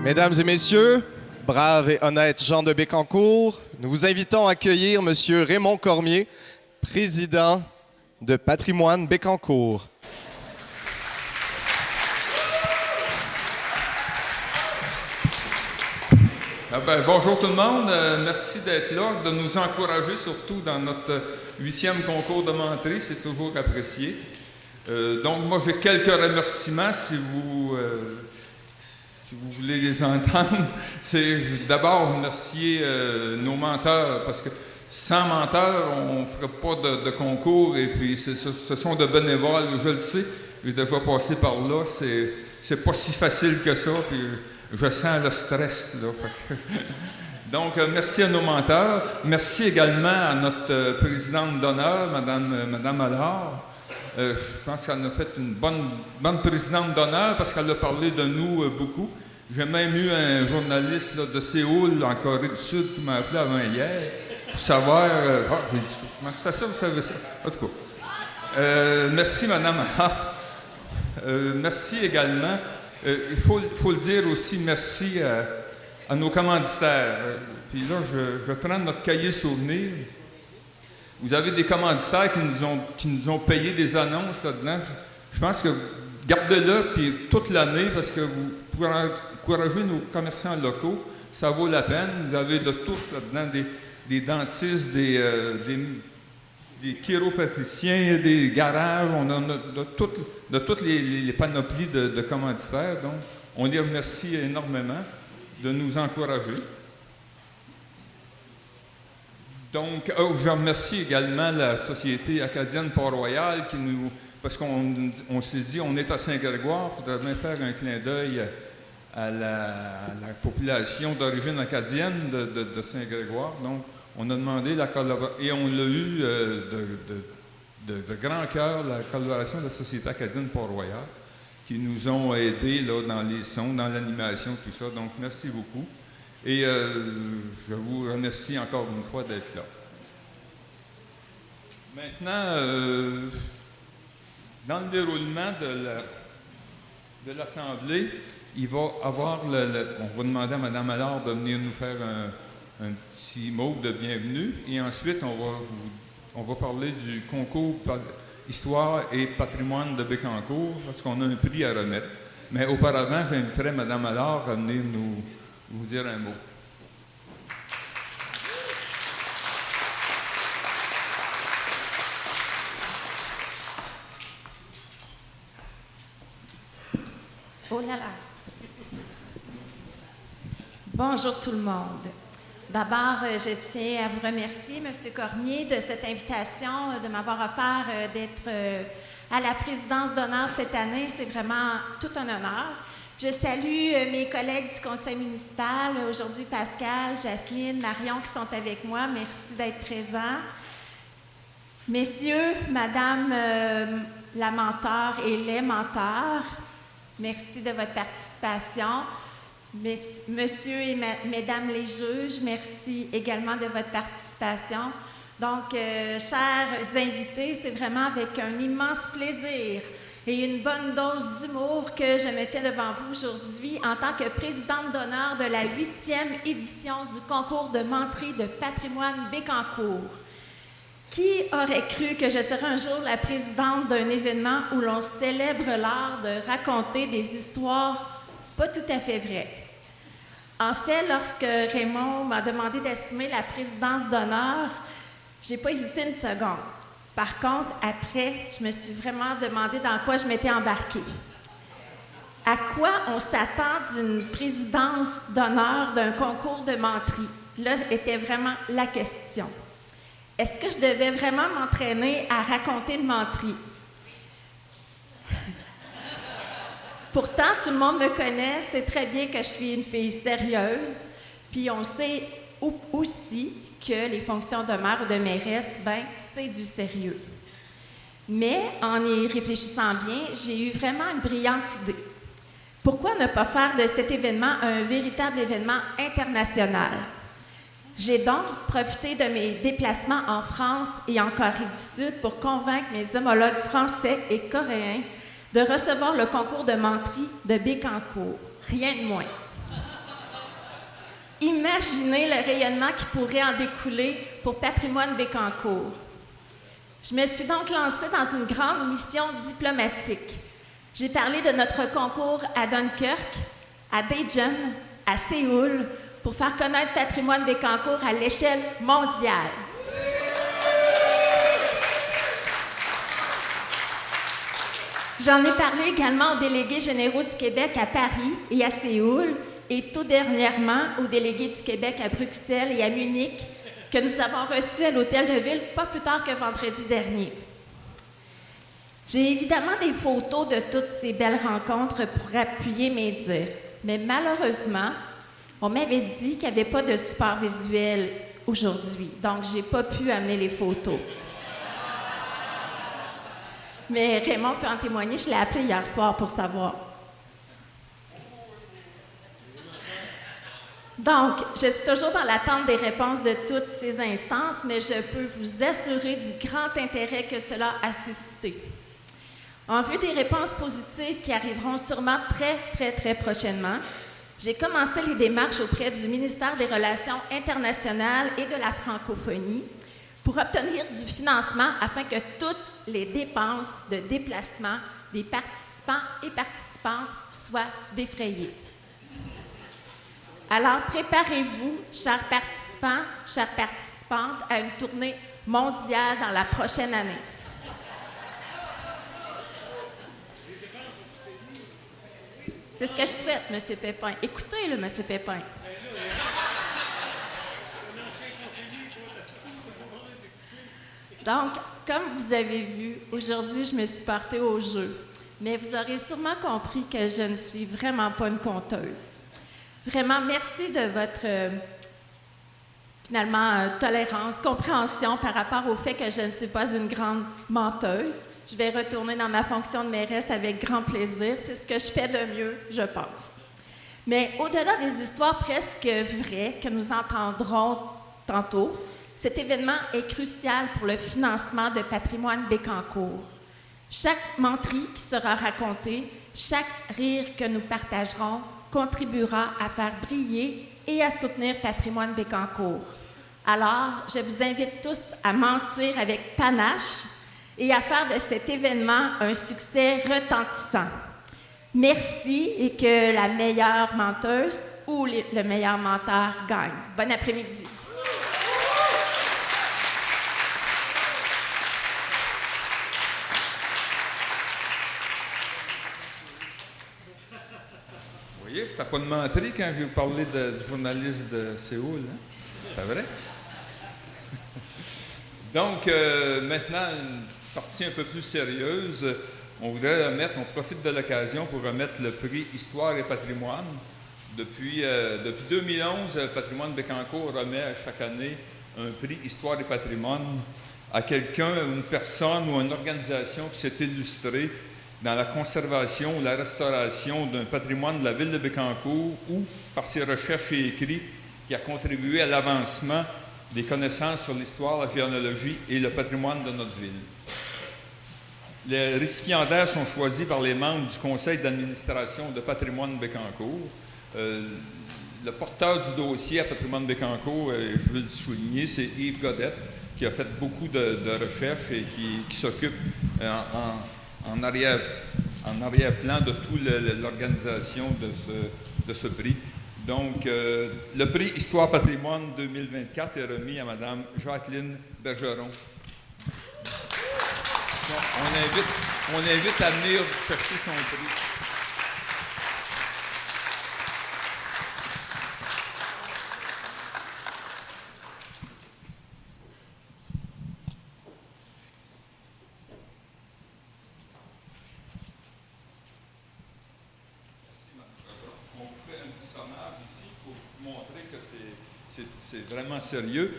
Mesdames et messieurs, braves et honnêtes gens de Bécancour, nous vous invitons à accueillir M. Raymond Cormier, président de Patrimoine Bécancour. Bonjour tout le monde, merci d'être là, de nous encourager surtout dans notre 8e concours de menterie, c'est toujours apprécié. Donc moi j'ai quelques remerciements si vous voulez les entendre. C'est d'abord remercier nos menteurs parce que sans menteurs on ne ferait pas de concours et puis ce sont de bénévoles, je le sais, j'ai déjà passé par là, c'est pas si facile que ça. Puis, je sens le stress, là. Donc, merci à nos menteurs. Merci également à notre présidente d'honneur, Madame Allard. Je pense qu'elle a fait une bonne présidente d'honneur parce qu'elle a parlé de nous beaucoup. J'ai même eu un journaliste là, de Séoul, en Corée du Sud, qui m'a appelé avant hier pour savoir... j'ai dit, comment c'est ça, vous savez ça? En tout cas. Merci, Madame Allard. Merci également... il faut le dire aussi, merci à nos commanditaires. Puis là, je vais prendre notre cahier souvenir. Vous avez des commanditaires qui nous ont payé des annonces là-dedans. Je pense que gardez-le puis toute l'année parce que vous pouvez encourager nos commerçants locaux. Ça vaut la peine. Vous avez de tout là-dedans, des dentistes, des chiropraticiens, des garages, on en a de toutes les panoplies de commanditaires. Donc, on les remercie énormément de nous encourager. Donc, je remercie également la Société acadienne Port-Royal parce qu'on s'est dit, on est à Saint-Grégoire, il faudrait bien faire un clin d'œil à la population d'origine acadienne de Saint-Grégoire. Donc, on a demandé la collaboration, et on l'a eu de grand cœur, la collaboration de la Société acadienne Port-Royal, qui nous ont aidés là, dans les sons, dans l'animation, tout ça. Donc, merci beaucoup. Et je vous remercie encore une fois d'être là. Maintenant, dans le déroulement de l'Assemblée, il va avoir on va demander à Mme Allard de venir nous faire un petit mot de bienvenue. Et ensuite, on va parler du concours Histoire et patrimoine de Bécancour, parce qu'on a un prix à remettre. Mais auparavant, j'inviterai Mme Allard à venir nous dire un mot. Oh là là! Bonjour tout le monde. D'abord, je tiens à vous remercier, M. Cormier, de cette invitation, de m'avoir offert d'être à la présidence d'honneur cette année. C'est vraiment tout un honneur. Je salue mes collègues du conseil municipal, aujourd'hui Pascal, Jasmine, Marion qui sont avec moi. Merci d'être présents. Messieurs, Madame la menteur et les menteurs, merci de votre participation. Monsieur et Mesdames les juges, merci également de votre participation. Donc, chers invités, c'est vraiment avec un immense plaisir et une bonne dose d'humour que je me tiens devant vous aujourd'hui en tant que présidente d'honneur de la 8e édition du concours de menterie de patrimoine Bécancour. Qui aurait cru que je serais un jour la présidente d'un événement où l'on célèbre l'art de raconter des histoires pas tout à fait vraies? En fait, lorsque Raymond m'a demandé d'assumer la présidence d'honneur, j'ai pas hésité une seconde. Par contre, après, je me suis vraiment demandé dans quoi je m'étais embarquée. À quoi on s'attend d'une présidence d'honneur d'un concours de menterie? Là était vraiment la question. Est-ce que je devais vraiment m'entraîner à raconter une menterie? Pourtant, tout le monde me connaît, sait très bien que je suis une fille sérieuse, puis on sait aussi que les fonctions de maire ou de mairesse, c'est du sérieux. Mais en y réfléchissant bien, j'ai eu vraiment une brillante idée. Pourquoi ne pas faire de cet événement un véritable événement international? J'ai donc profité de mes déplacements en France et en Corée du Sud pour convaincre mes homologues français et coréens de recevoir le concours de menterie de Bécancour. Rien de moins. Imaginez le rayonnement qui pourrait en découler pour Patrimoine Bécancour. Je me suis donc lancée dans une grande mission diplomatique. J'ai parlé de notre concours à Dunkerque, à Daejeon, à Séoul, pour faire connaître Patrimoine Bécancour à l'échelle mondiale. J'en ai parlé également aux délégués généraux du Québec à Paris et à Séoul, et tout dernièrement aux délégués du Québec à Bruxelles et à Munich, que nous avons reçus à l'Hôtel de Ville pas plus tard que vendredi dernier. J'ai évidemment des photos de toutes ces belles rencontres pour appuyer mes dires, mais malheureusement, on m'avait dit qu'il n'y avait pas de support visuel aujourd'hui, donc je n'ai pas pu amener les photos. Mais Raymond peut en témoigner, je l'ai appelé hier soir pour savoir. Donc, je suis toujours dans l'attente des réponses de toutes ces instances, mais je peux vous assurer du grand intérêt que cela a suscité. En vue des réponses positives qui arriveront sûrement très prochainement, j'ai commencé les démarches auprès du ministère des Relations internationales et de la francophonie pour obtenir du financement afin que toutes les dépenses de déplacement des participants et participantes soient défrayées. Alors, préparez-vous, chers participants, chères participantes, à une tournée mondiale dans la prochaine année. C'est ce que je souhaite, M. Pépin. Écoutez-le, M. Pépin. Donc, comme vous avez vu, aujourd'hui, je me suis portée au jeu. Mais vous aurez sûrement compris que je ne suis vraiment pas une conteuse. Vraiment, merci de votre, tolérance, compréhension par rapport au fait que je ne suis pas une grande menteuse. Je vais retourner dans ma fonction de mairesse avec grand plaisir. C'est ce que je fais de mieux, je pense. Mais au-delà des histoires presque vraies que nous entendrons tantôt, cet événement est crucial pour le financement de Patrimoine Bécancour. Chaque menterie qui sera racontée, chaque rire que nous partagerons contribuera à faire briller et à soutenir Patrimoine Bécancour. Alors, je vous invite tous à mentir avec panache et à faire de cet événement un succès retentissant. Merci et que la meilleure menteuse ou le meilleur menteur gagne. Bon après-midi. Vous voyez, c'était pas une menterie quand j'ai parlé du journaliste de Séoul. Hein? C'était vrai. Donc, maintenant, une partie un peu plus sérieuse. On profite de l'occasion pour remettre le prix Histoire et Patrimoine. Depuis 2011, Patrimoine Bécancour remet chaque année un prix Histoire et Patrimoine à quelqu'un, une personne ou une organisation qui s'est illustrée dans la conservation ou la restauration d'un patrimoine de la ville de Bécancour ou, par ses recherches et écrits, qui a contribué à l'avancement des connaissances sur l'histoire, la généalogie et le patrimoine de notre ville. Les récipiendaires sont choisis par les membres du conseil d'administration de Patrimoine Bécancour. Le porteur du dossier à Patrimoine Bécancour, je veux le souligner, c'est Yves Godette, qui a fait beaucoup de recherches et qui s'occupe en arrière-plan de toute l'organisation de ce prix. Donc, le prix Histoire Patrimoine 2024 est remis à Mme Jacqueline Bergeron. On invite à venir chercher son prix. C'est vraiment sérieux.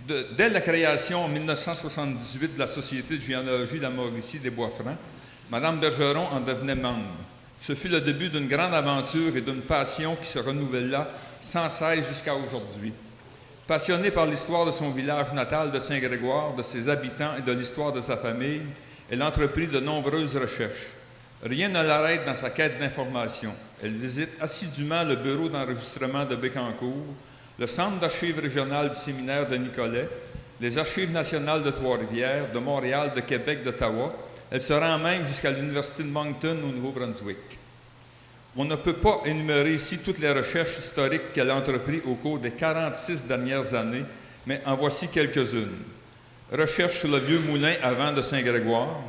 Dès la création en 1978 de la Société de généalogie de la Mauricie des Bois-Francs, Mme Bergeron en devenait membre. Ce fut le début d'une grande aventure et d'une passion qui se renouvela sans cesse jusqu'à aujourd'hui. Passionnée par l'histoire de son village natal de Saint-Grégoire, de ses habitants et de l'histoire de sa famille, elle entreprit de nombreuses recherches. Rien ne l'arrête dans sa quête d'information. Elle visite assidûment le bureau d'enregistrement de Bécancour, le Centre d'archives régionales du séminaire de Nicolet, les Archives nationales de Trois-Rivières, de Montréal, de Québec, d'Ottawa. Elle se rend même jusqu'à l'Université de Moncton au Nouveau-Brunswick. On ne peut pas énumérer ici toutes les recherches historiques qu'elle a entreprises au cours des 46 dernières années, mais en voici quelques-unes. Recherche sur le vieux moulin à vent de Saint-Grégoire,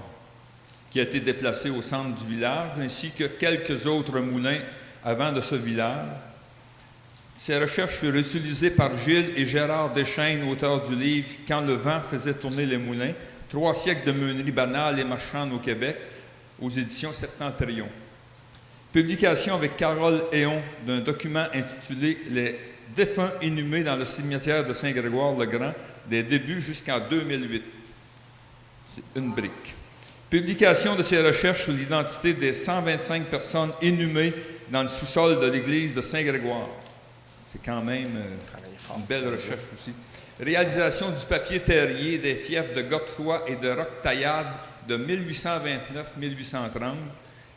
qui a été déplacé au centre du village, ainsi que quelques autres moulins à vent de ce village. Ces recherches furent utilisées par Gilles et Gérard Deschaines, auteurs du livre « Quand le vent faisait tourner les moulins », 3 siècles de meunerie banale et marchande au Québec, aux éditions Septentrion. Publication avec Carole Héon d'un document intitulé « Les défunts inhumés dans le cimetière de Saint-Grégoire-le-Grand, des débuts jusqu'en 2008 ». C'est une brique. Publication de ces recherches sur l'identité des 125 personnes inhumées dans le sous-sol de l'église de Saint-Grégoire. C'est quand même une belle recherche aussi. Réalisation du papier terrier des fiefs de Godefroy et de Roquetaillade de 1829-1830.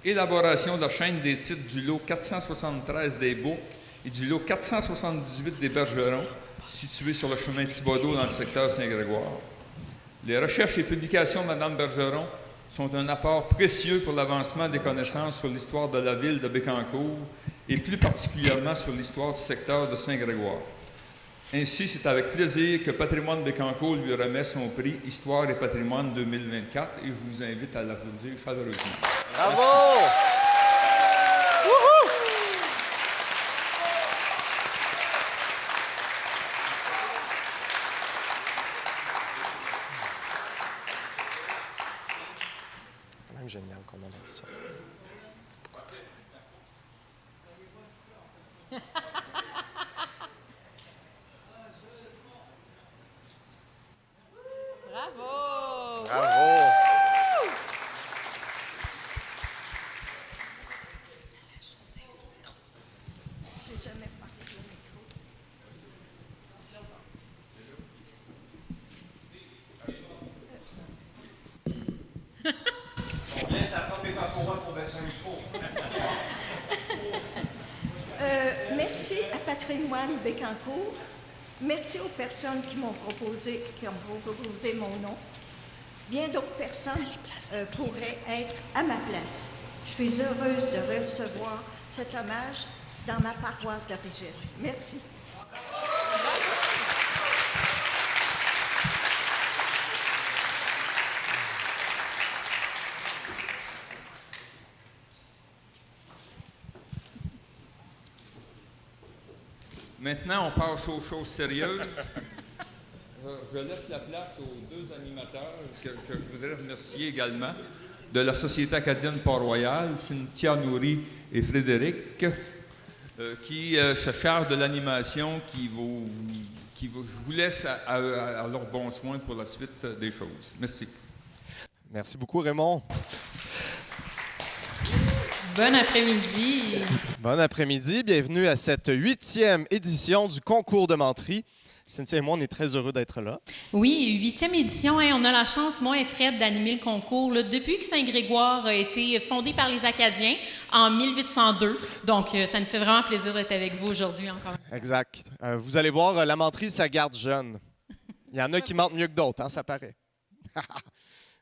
Élaboration de la chaîne des titres du lot 473 des Boucs et du lot 478 des Bergerons, situé sur le chemin Thibodeau dans le secteur Saint-Grégoire. Les recherches et publications de Mme Bergeron sont un apport précieux pour l'avancement des connaissances sur l'histoire de la ville de Bécancour et plus particulièrement sur l'histoire du secteur de Saint-Grégoire. Ainsi, c'est avec plaisir que Patrimoine Bécancour lui remet son prix Histoire et patrimoine 2024 et je vous invite à l'applaudir chaleureusement. Bravo! C'est quand même génial qu'on en ait ça. C'est beaucoup de Bravo! Bravo! J'ai jamais parlé au micro. Combien ça prend Bécancour pour baisser un micro? Merci à Patrimoine Bécancour. Merci aux personnes qui ont proposé mon nom. Bien d'autres personnes pourraient être à ma place. Je suis heureuse de recevoir cet hommage dans ma paroisse d'origine. Merci. Maintenant, on passe aux choses sérieuses. Je laisse la place aux 2 animateurs que je voudrais remercier également de la Société acadienne Port-Royal, Cynthia Nourry et Frédéric, qui se chargent de l'animation, je vous laisse à leur bon soin pour la suite des choses. Merci. Merci beaucoup, Raymond. Bon après-midi. Bon après-midi. Bienvenue à cette 8e édition du concours de menterie. Cynthia et moi, on est très heureux d'être là. Oui, 8e édition. Hein, on a la chance, moi et Fred, d'animer le concours là, depuis que Saint-Grégoire a été fondé par les Acadiens en 1802. Donc, ça nous fait vraiment plaisir d'être avec vous aujourd'hui encore. Exact. Vous allez voir, la menterie, ça garde jeune. Il y en a qui mentent mieux que d'autres, hein, ça paraît.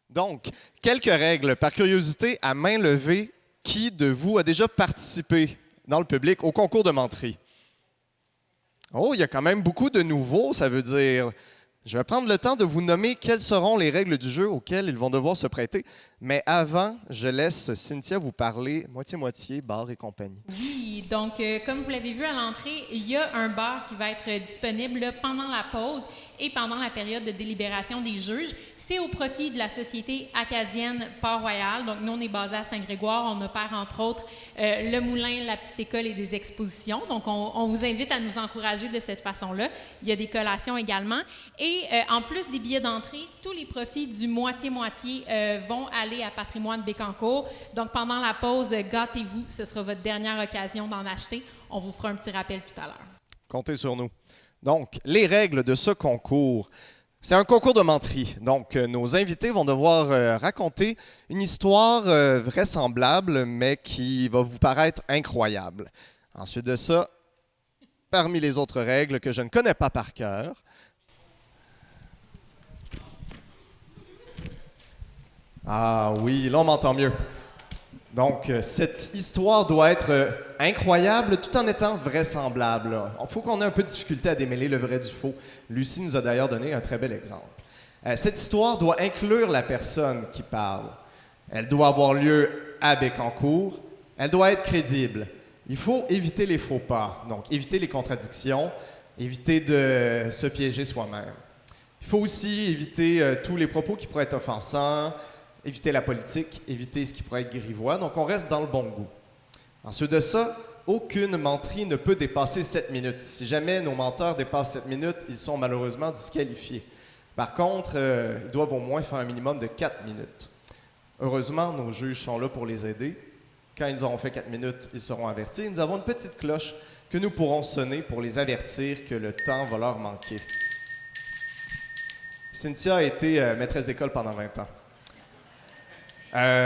Donc, quelques règles. Par curiosité, à main levée, qui de vous a déjà participé dans le public au concours de menterie? Oh, il y a quand même beaucoup de nouveaux, ça veut dire. Je vais prendre le temps de vous nommer quelles seront les règles du jeu auxquelles ils vont devoir se prêter. Mais avant, je laisse Cynthia vous parler moitié-moitié, bar et compagnie. Oui, donc comme vous l'avez vu à l'entrée, il y a un bar qui va être disponible là, pendant la pause et pendant la période de délibération des juges. C'est au profit de la Société acadienne Port-Royal. Donc, nous, on est basé à Saint-Grégoire. On opère, entre autres, le Moulin, la Petite École et des expositions. Donc, on vous invite à nous encourager de cette façon-là. Il y a des collations également. Et en plus des billets d'entrée, tous les profits du moitié-moitié vont aller à Patrimoine Bécancour. Donc, pendant la pause, gâtez-vous. Ce sera votre dernière occasion d'en acheter. On vous fera un petit rappel tout à l'heure. Comptez sur nous. Donc, les règles de ce concours. C'est un concours de menterie. Donc, nos invités vont devoir raconter une histoire vraisemblable, mais qui va vous paraître incroyable. Ensuite de ça, parmi les autres règles que je ne connais pas par cœur. Ah oui, là on m'entend mieux. Donc, cette histoire doit être incroyable tout en étant vraisemblable. Il faut qu'on ait un peu de difficulté à démêler le vrai du faux. Lucie nous a d'ailleurs donné un très bel exemple. Cette histoire doit inclure la personne qui parle. Elle doit avoir lieu à Bécancour. Elle doit être crédible. Il faut éviter les faux pas, donc éviter les contradictions, éviter de se piéger soi-même. Il faut aussi éviter tous les propos qui pourraient être offensants, éviter la politique, éviter ce qui pourrait être grivois. Donc, on reste dans le bon goût. Ensuite de ça, aucune menterie ne peut dépasser 7 minutes. Si jamais nos menteurs dépassent 7 minutes, ils sont malheureusement disqualifiés. Par contre, ils doivent au moins faire un minimum de 4 minutes. Heureusement, nos juges sont là pour les aider. Quand ils auront fait 4 minutes, ils seront avertis. Nous avons une petite cloche que nous pourrons sonner pour les avertir que le temps va leur manquer. Cynthia a été maîtresse d'école pendant 20 ans.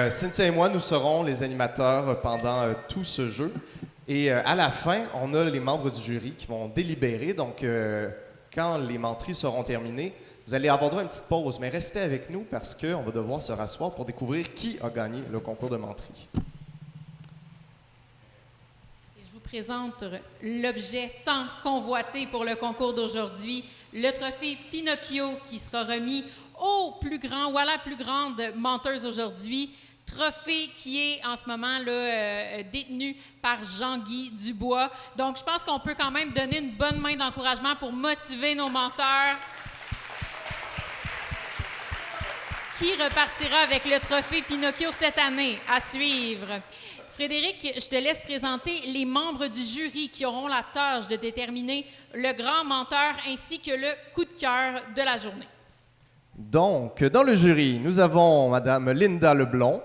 Cynthia et moi, nous serons les animateurs pendant tout ce jeu. Et à la fin, on a les membres du jury qui vont délibérer. Donc, quand les menteries seront terminées, vous allez avoir droit à une petite pause. Mais restez avec nous parce qu'on va devoir se rasseoir pour découvrir qui a gagné le concours de menterie. Et je vous présente l'objet tant convoité pour le concours d'aujourd'hui, le trophée Pinocchio qui sera remis au plus grand ou à la plus grande menteuse aujourd'hui. Trophée qui est en ce moment là, détenu par Jean-Guy Dubois. Donc, je pense qu'on peut quand même donner une bonne main d'encouragement pour motiver nos menteurs. Qui repartira avec le trophée Pinocchio cette année? À suivre. Frédéric, je te laisse présenter les membres du jury qui auront la tâche de déterminer le grand menteur ainsi que le coup de cœur de la journée. Donc, dans le jury, nous avons Mme Linda Leblond,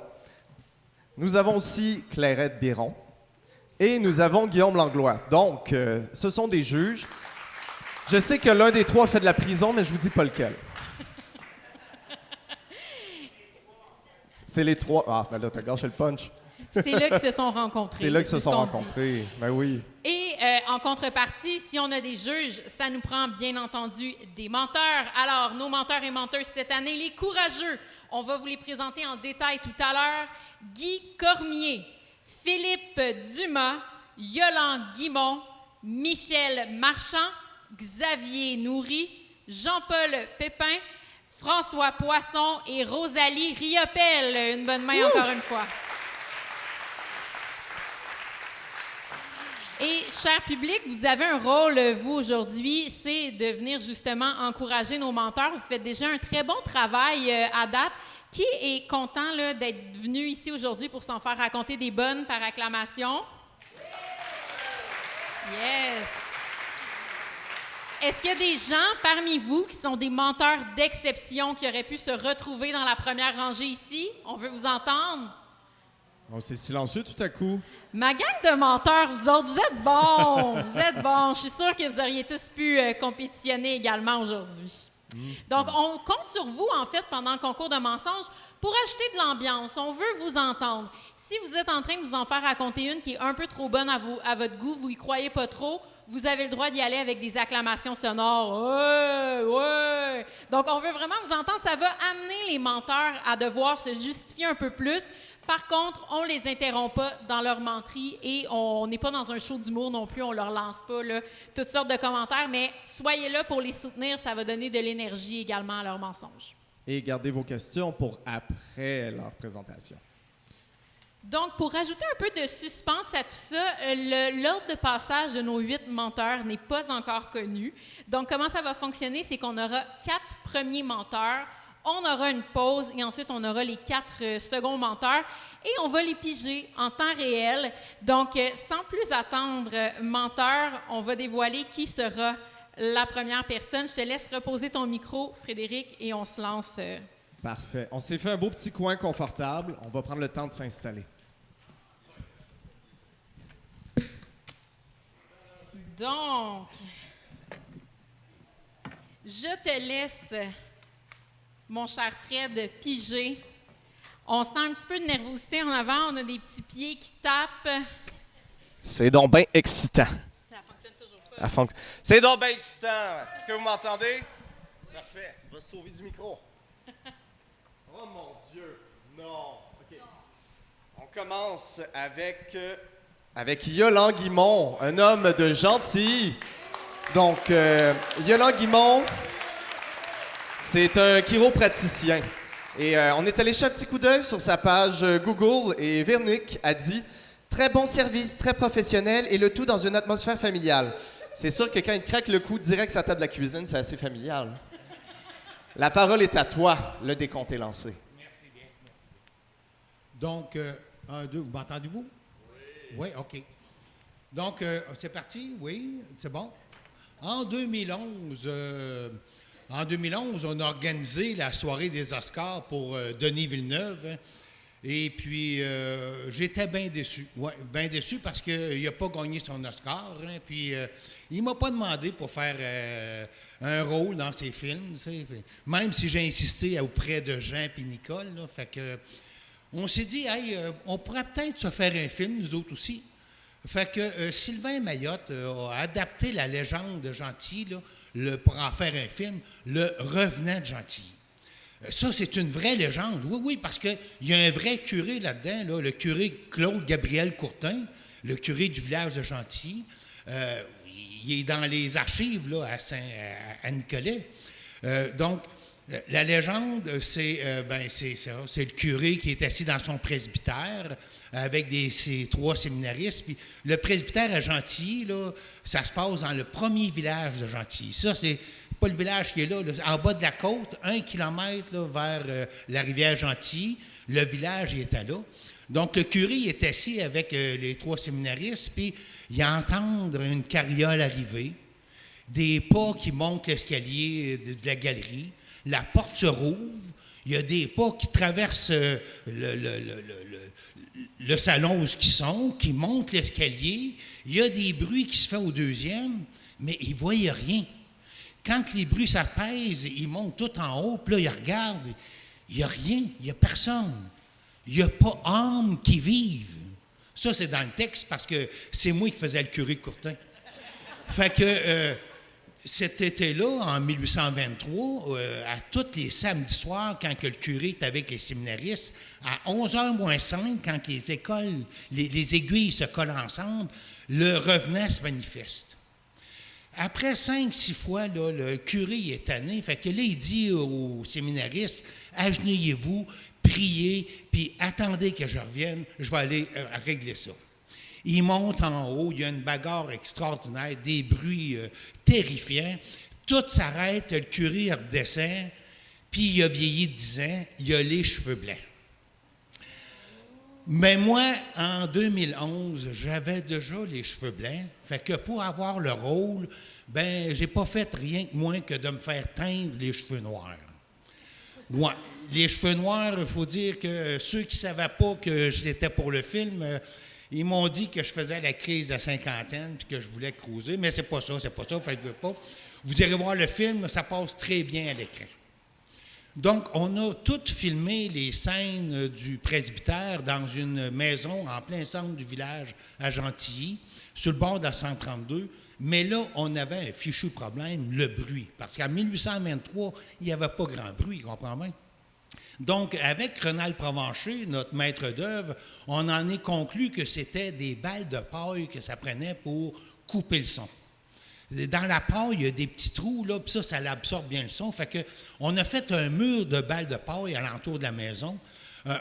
nous avons aussi Clairette Biron et nous avons Guillaume Langlois. Donc, ce sont des juges. Je sais que l'un des trois fait de la prison, mais je vous dis pas lequel. C'est les trois. Ah, ben là, t'as gâché le punch. C'est là qu'ils se sont rencontrés. C'est là qu'ils se sont ce qu'on rencontrés. dit. Ben oui. Et en contrepartie, si on a des juges, ça nous prend bien entendu des menteurs. Alors, nos menteurs et menteuses cette année, les courageux, on va vous les présenter en détail tout à l'heure. Guy Cormier, Philippe Dumas, Yolande Guimond, Michel Marchand, Xavier Nourry, Jean-Paul Pépin, François Poisson et Rosalie Riopel. Une bonne main encore une fois. Et, cher public, vous avez un rôle, vous, aujourd'hui, c'est de venir justement encourager nos menteurs. Vous faites déjà un très bon travail à date. Qui est content là, d'être venu ici aujourd'hui pour s'en faire raconter des bonnes par acclamation? Yes! Est-ce qu'il y a des gens parmi vous qui sont des menteurs d'exception qui auraient pu se retrouver dans la première rangée ici? On veut vous entendre. Oh, c'est silencieux tout à coup. Ma gang de menteurs, vous autres, vous êtes bons! Vous êtes bons. Je suis sûre que vous auriez tous pu compétitionner également aujourd'hui. Donc, on compte sur vous, en fait, pendant le concours de mensonges pour ajouter de l'ambiance. On veut vous entendre. Si vous êtes en train de vous en faire raconter une qui est un peu trop bonne à votre goût, vous y croyez pas trop, vous avez le droit d'y aller avec des acclamations sonores. Ouais, ouais. Donc, on veut vraiment vous entendre. Ça va amener les menteurs à devoir se justifier un peu plus. Par contre, on les interrompt pas dans leur menterie et on n'est pas dans un show d'humour non plus. On leur lance pas là, toutes sortes de commentaires, mais soyez là pour les soutenir. Ça va donner de l'énergie également à leurs mensonges. Et gardez vos questions pour après leur présentation. Donc, pour ajouter un peu de suspense à tout ça, l'ordre de passage de nos 8 menteurs n'est pas encore connu. Donc, comment ça va fonctionner? C'est qu'on aura 4 premiers menteurs. On aura une pause et ensuite, on aura les 4 seconds menteurs et on va les piger en temps réel. Donc, sans plus attendre, menteur, on va dévoiler qui sera la première personne. Je te laisse reposer ton micro, Frédéric, et on se lance. Parfait. On s'est fait un beau petit coin confortable. On va prendre le temps de s'installer. Donc, je te laisse... Mon cher Fred, piger. On sent un petit peu de nervosité en avant. On a des petits pieds qui tapent. C'est donc bien excitant. Ça fonctionne toujours pas. C'est donc bien excitant. Est-ce que vous m'entendez? Parfait. On va se sauver du micro. Oh mon Dieu. Non. OK. On commence avec Yolande Guimond, un homme de Gentilly. Donc, Yolande Guimond, c'est un chiropraticien. Et on est allé jeter un petit coup d'œil sur sa page Google et Véronique a dit « Très bon service, très professionnel et le tout dans une atmosphère familiale. » C'est sûr que quand il craque le cou direct sur la table de la cuisine, c'est assez familial. La parole est à toi, le décompte est lancé. Merci bien. Donc, 1, 2, vous m'entendez-vous? Oui. Oui, OK. Donc, c'est parti? Oui, c'est bon. En 2011, on a organisé la soirée des Oscars pour Denis Villeneuve. Hein, et puis, j'étais bien déçu. Oui, bien déçu parce qu'il n'a pas gagné son Oscar. Hein, puis, il ne m'a pas demandé pour faire un rôle dans ses films. Même si j'ai insisté auprès de Jean et Nicole. Là, fait que, on s'est dit, hey, on pourrait peut-être se faire un film, nous autres aussi. Fait que Sylvain Mayotte a adapté la légende de Gentilly pour en faire un film, Le Revenant de Gentilly. Ça, c'est une vraie légende. Oui, parce qu'il y a un vrai curé là-dedans, là, le curé Claude Gabriel Courtin, le curé du village de Gentilly. Il est dans les archives là, à Nicolet. Donc, la légende, c'est ça. C'est le curé qui est assis dans son presbytère avec ses 3 séminaristes. Puis le presbytère à Gentilly, là, ça se passe dans le premier village de Gentilly. Ça, c'est pas le village qui est là, en bas de la côte, 1 kilomètre là, vers la rivière Gentilly. Le village il était là. Donc, le curé il est assis avec les 3 séminaristes, puis il entend une carriole arriver, des pas qui montent l'escalier de la galerie. La porte se rouvre, il y a des pas qui traversent le salon où ils sont, qui montent l'escalier. Il y a des bruits qui se font au deuxième, mais ils ne voient rien. Quand les bruits s'apaisent, ils montent tout en haut, puis là, ils regardent. Il n'y a rien, il n'y a personne. Il n'y a pas âme qui vive. Ça, c'est dans le texte parce que c'est moi qui faisais le curé Courtin. Fait que... cet été-là, en 1823, à tous les samedis soirs, quand que le curé est avec les séminaristes, à 11h moins 5, quand les aiguilles se collent ensemble, le revenant se manifeste. Après 5-6 fois, là, le curé est tanné. Fait que là, il dit aux séminaristes, agenouillez-vous, priez, puis attendez que je revienne, je vais aller régler ça. Il monte en haut, il y a une bagarre extraordinaire, des bruits terrifiants. Tout s'arrête, le curé redescend, puis il a vieilli de 10 ans, il a les cheveux blancs. Mais moi, en 2011, j'avais déjà les cheveux blancs. Fait que pour avoir le rôle, j'ai pas fait rien que moins que de me faire teindre les cheveux noirs. Ouais. Les cheveux noirs, il faut dire que ceux qui ne savaient pas que c'était pour le film... ils m'ont dit que je faisais la crise de la cinquantaine puis que je voulais cruiser, mais c'est pas ça, faites-vous pas. Vous irez voir le film, ça passe très bien à l'écran. Donc, on a tout filmé les scènes du presbytère dans une maison en plein centre du village à Gentilly, sur le bord de la 132, mais là, on avait un fichu problème, le bruit, parce qu'en 1823, il n'y avait pas grand bruit, comprends bien? Donc, avec Renald Provencher, notre maître d'œuvre, on en est conclu que c'était des balles de paille que ça prenait pour couper le son. Dans la paille, il y a des petits trous, là, puis ça l'absorbe bien le son. Fait que on a fait un mur de balles de paille alentour de la maison.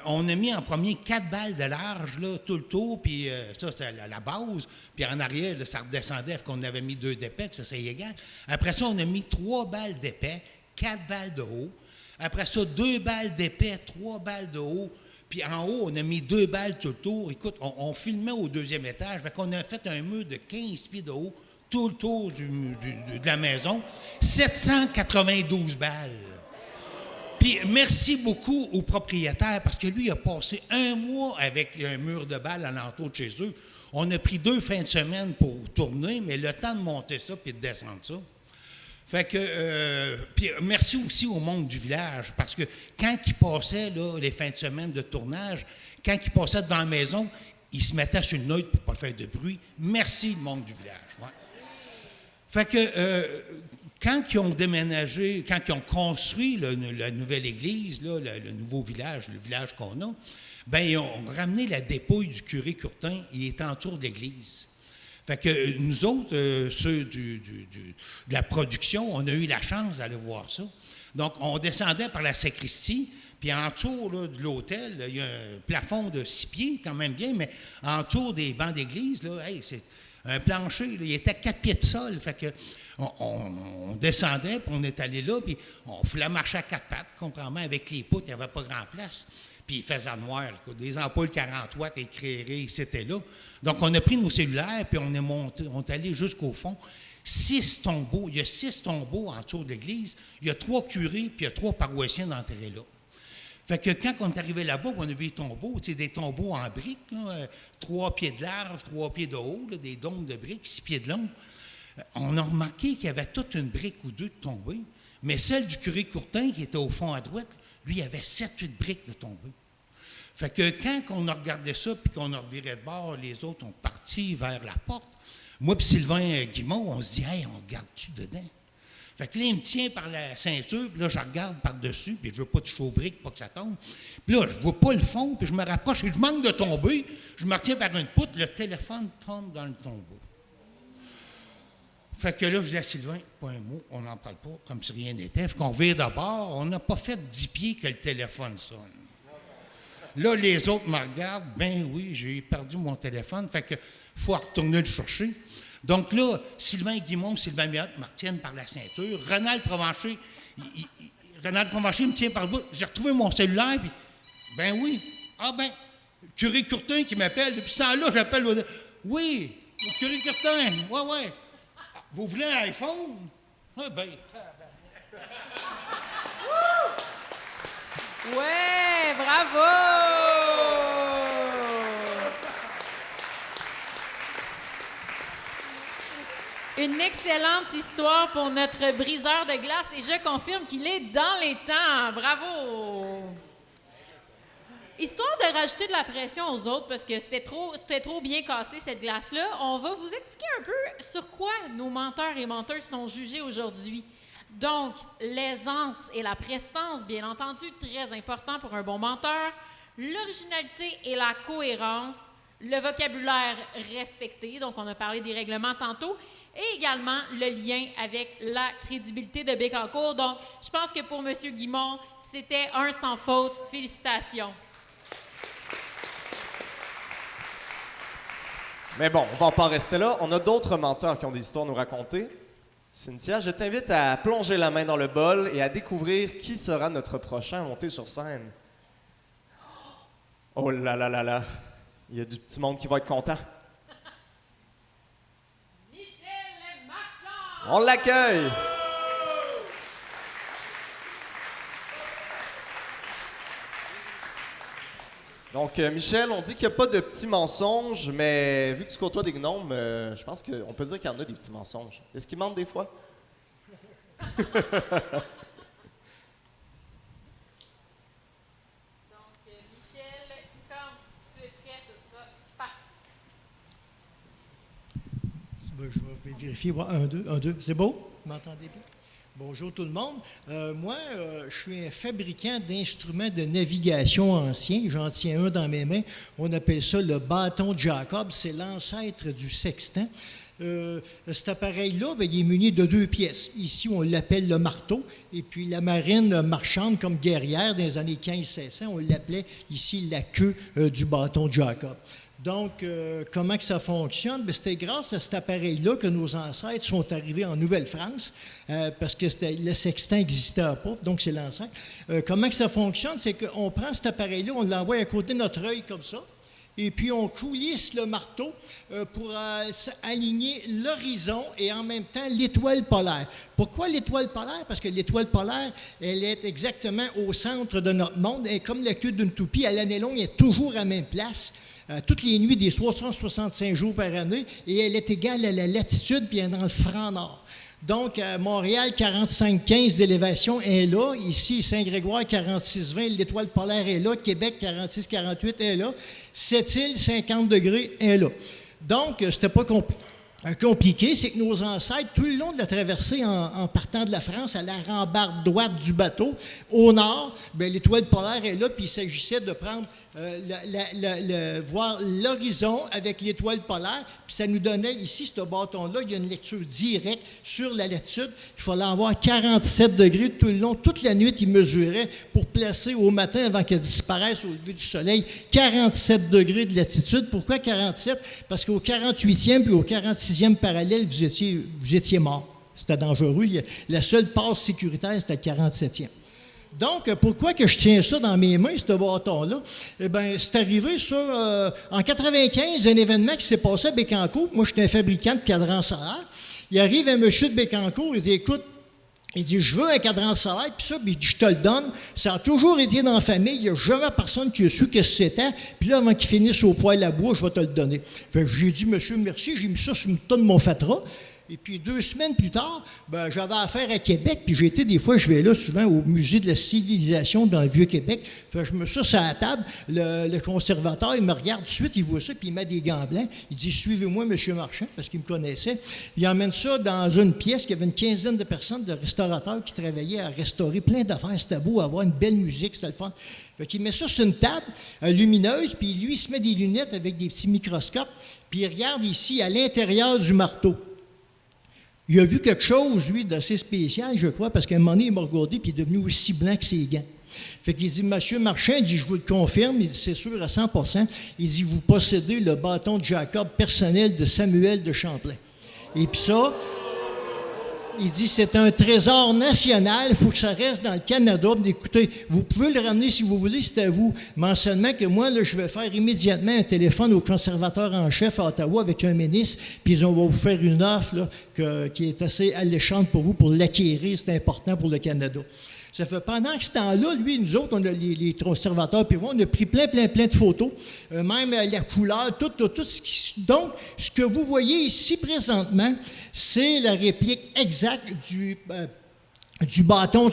On a mis en premier 4 balles de large, là, tout le tour, puis ça, c'est la base. Puis en arrière, là, ça redescendait, qu'on avait mis 2 d'épais, puis ça, c'est égal. Après ça, on a mis 3 balles d'épais, 4 balles de haut. Après ça, 2 balles d'épais, 3 balles de haut. Puis en haut, on a mis 2 balles tout le tour. Écoute, on filmait au 2e étage. Fait qu'on a fait un mur de 15 pieds de haut, tout le tour de la maison. 792 balles. Puis merci beaucoup au propriétaire parce que lui, il a passé 1 mois avec un mur de balles alentour de chez eux. On a pris 2 fins de semaine pour tourner, mais le temps de monter ça puis de descendre ça. Fait que, puis merci aussi au monde du village, parce que quand ils passaient, là, les fins de semaine de tournage, quand ils passaient devant la maison, ils se mettaient sur une note pour ne pas faire de bruit. Merci, le monde du village. Ouais. Fait que quand ils ont déménagé, quand ils ont construit la nouvelle église, là, le nouveau village, le village qu'on a, bien, ils ont ramené la dépouille du curé Courtin, il est autour de l'église. Fait que nous autres, ceux de la production, on a eu la chance d'aller voir ça. Donc, on descendait par la sacristie, puis en dessous là, de l'hôtel, il y a un plafond de 6 pieds, quand même bien, mais en dessous des bancs d'église, là, hey, c'est un plancher, là, il était à 4 pieds de sol. Fait que on descendait, puis on est allé là, puis on voulait marcher à 4 pattes, comprends-moi, avec les poutres, il n'y avait pas grand place. Puis il faisait noir, écoute, des ampoules 40 watts éclairées, c'était là. Donc, on a pris nos cellulaires, puis on est monté, on est allé jusqu'au fond. 6 tombeaux, il y a 6 tombeaux autour de l'église, il y a 3 curés, puis il y a 3 paroissiens enterrés là. Fait que quand on est arrivé là-bas, on a vu les tombeaux, tu sais, des tombeaux en briques, là, 3 pieds de large, 3 pieds de haut, là, des dômes de briques, 6 pieds de long. On a remarqué qu'il y avait toute une brique ou deux de tombées, mais celle du curé Courtin, qui était au fond à droite, lui, il y avait 7-8 briques de tombées. Fait que quand on a regardé ça, puis qu'on a reviré de bord, les autres ont parti vers la porte. Moi puis Sylvain Guimond, on se dit « Hey, on regarde-tu dedans? » Fait que là, il me tient par la ceinture, puis là, je regarde par-dessus, puis je veux pas toucher aux briques pour que ça tombe. Puis là, je vois pas le fond, puis je me rapproche, et je manque de tomber. Je me retiens par une poutre, le téléphone tombe dans le tombeau. Fait que là, je dis à Sylvain, pas un mot, on n'en parle pas, comme si rien n'était. Fait qu'on vire d'abord, on n'a pas fait 10 pieds que le téléphone sonne. Là, les autres me regardent, ben oui, j'ai perdu mon téléphone, fait que faut retourner le chercher. Donc là, Sylvain Guimond, Sylvain Miotte me retiennent par la ceinture. Renald Provencher me tient par le bout. J'ai retrouvé mon cellulaire, puis ben oui. Ah ben, curé Courtin qui m'appelle. Depuis ça là, j'appelle. Oui, curé Courtin, ouais. Vous voulez un iPhone? Ah ben. Ouais, bravo! Une excellente histoire pour notre briseur de glace et je confirme qu'il est dans les temps. Bravo! Histoire de rajouter de la pression aux autres, parce que c'était trop bien cassé, cette glace-là, on va vous expliquer un peu sur quoi nos menteurs et menteuses sont jugés aujourd'hui. Donc, l'aisance et la prestance, bien entendu, très important pour un bon menteur, l'originalité et la cohérence, le vocabulaire respecté, donc on a parlé des règlements tantôt, et également le lien avec la crédibilité de Bécancour. Donc, je pense que pour M. Guimond, c'était un sans faute. Félicitations. Mais bon, on va pas en rester là. On a d'autres menteurs qui ont des histoires à nous raconter. Cynthia, je t'invite à plonger la main dans le bol et à découvrir qui sera notre prochain à monter sur scène. Oh là là là là, il y a du petit monde qui va être content. Michel Marchand! On l'accueille! Donc, Michel, on dit qu'il n'y a pas de petits mensonges, mais vu que tu côtoies des gnomes, je pense qu'on peut dire qu'il y en a des petits mensonges. Est-ce qu'ils mentent des fois? Donc, Michel, quand tu es prêt, ce sera parti. Je vais vérifier. 1, 2. C'est beau? Vous m'entendez bien? Bonjour tout le monde. Moi, je suis un fabricant d'instruments de navigation anciens. J'en tiens un dans mes mains. On appelle ça le bâton de Jacob. C'est l'ancêtre du sextant. Cet appareil-là, il est muni de 2 pièces. Ici, on l'appelle le marteau. Et puis, la marine marchande comme guerrière dans les années 1500, on l'appelait ici la queue du bâton de Jacob. Donc, comment que ça fonctionne? Bien, c'était grâce à cet appareil-là que nos ancêtres sont arrivés en Nouvelle-France, parce que le sextant n'existait pas, donc c'est l'ancêtre. Comment que ça fonctionne? C'est qu'on prend cet appareil-là, on l'envoie à côté de notre œil comme ça, et puis on coulisse le marteau pour aligner l'horizon et en même temps l'étoile polaire. Pourquoi l'étoile polaire? Parce que l'étoile polaire, elle est exactement au centre de notre monde, et comme la queue d'une toupie, à l'année longue, elle est toujours à la même place. Toutes les nuits des 365 jours par année, et elle est égale à la latitude, puis elle est dans le franc nord. Donc, à Montréal, 45,15 d'élévation est là. Ici, Saint-Grégoire, 46,20, l'étoile polaire est là. Québec, 46,48 est là. Sept-Îles, 50 degrés est là. Donc, c'était pas compliqué. compliqué, c'est que nos ancêtres, tout le long de la traversée en partant de la France, à la rambarde droite du bateau, au nord, bien, l'étoile polaire est là, puis il s'agissait de prendre voir l'horizon avec l'étoile polaire, puis ça nous donnait ici, ce bâton-là, il y a une lecture directe sur la latitude. Il fallait avoir 47 degrés tout le long. Toute la nuit, il mesurait pour placer au matin, avant qu'elle disparaisse au lever du soleil, 47 degrés de latitude. Pourquoi 47? Parce qu'au 48e puis au 46e parallèle, vous étiez mort. C'était dangereux. La seule passe sécuritaire, c'était le 47e. Donc, pourquoi que je tiens ça dans mes mains, ce bâton-là? Eh bien, c'est arrivé ça en 95, un événement qui s'est passé à Bécancour. Moi, j'étais un fabricant de cadrans solaires. Il arrive un monsieur de Bécancour, il dit, écoute, il dit, je veux un cadran solaire, puis ça, puis il dit, je te le donne. Ça a toujours été dans la famille, il n'y a jamais personne qui a su que c'était. Puis là, avant qu'il finisse au poêle à bois, je vais te le donner. Fait que j'ai dit, monsieur, merci, j'ai mis ça sur une tonne de mon fatras. Et puis 2 semaines plus tard, ben, j'avais affaire à Québec, puis j'ai été des fois, je vais là souvent au musée de la civilisation dans le Vieux-Québec. Fait que je me suis sur la table, le conservateur, il me regarde tout de suite, il voit ça, puis il met des gants blancs. Il dit, suivez-moi, monsieur Marchand, parce qu'il me connaissait. Il emmène ça dans une pièce, il y avait une quinzaine de personnes, de restaurateurs qui travaillaient à restaurer plein d'affaires. C'était beau, avoir une belle musique, c'était le fun. Fait qu'il met ça sur une table lumineuse, puis lui, il se met des lunettes avec des petits microscopes, puis il regarde ici, à l'intérieur du marteau. Il a vu quelque chose, lui, d'assez spécial, je crois, parce qu'à un moment donné, il m'a regardé puis il est devenu aussi blanc que ses gants. Fait qu'il dit, monsieur Marchand, il dit, je vous le confirme, il dit, c'est sûr à 100%, il dit, vous possédez le bâton de Jacob personnel de Samuel de Champlain. Et puis ça, il dit, c'est un trésor national, il faut que ça reste dans le Canada. Écoutez, vous pouvez le ramener si vous voulez, c'est à vous. Mais seulement que moi, là, je vais faire immédiatement un téléphone au conservateur en chef à Ottawa avec un ministre, puis on va vous faire une offre là, qui est assez alléchante pour vous, pour l'acquérir, c'est important pour le Canada. Ça fait pendant ce temps-là, lui, nous autres, on a les conservateurs, puis moi, on a pris plein de photos, même la couleur, tout ce qui... Donc, ce que vous voyez ici présentement, c'est la réplique exacte du bâton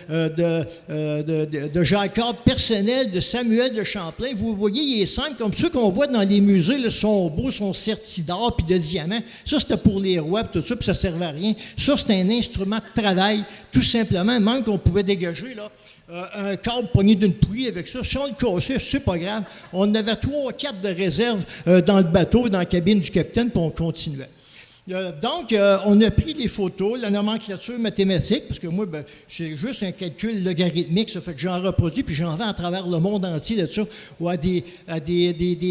de Jacob personnel de Samuel de Champlain. Vous voyez, il est simple, comme ceux qu'on voit dans les musées, là, sont beaux, sont sertis d'or puis de diamants. Ça, c'était pour les rois puis tout ça, puis ça ne servait à rien. Ça, c'était un instrument de travail, tout simplement, même qu'on pouvait dégager là, un câble pogné d'une poulie avec ça. Si on le cassait, c'est pas grave. On avait 3 ou 4 de réserve dans le bateau, dans la cabine du capitaine, puis on continuait. Donc, on a pris les photos, la nomenclature mathématique, parce que moi, c'est juste un calcul logarithmique, ça fait que j'en reproduis, puis j'en vends à travers le monde entier de ça, ou à des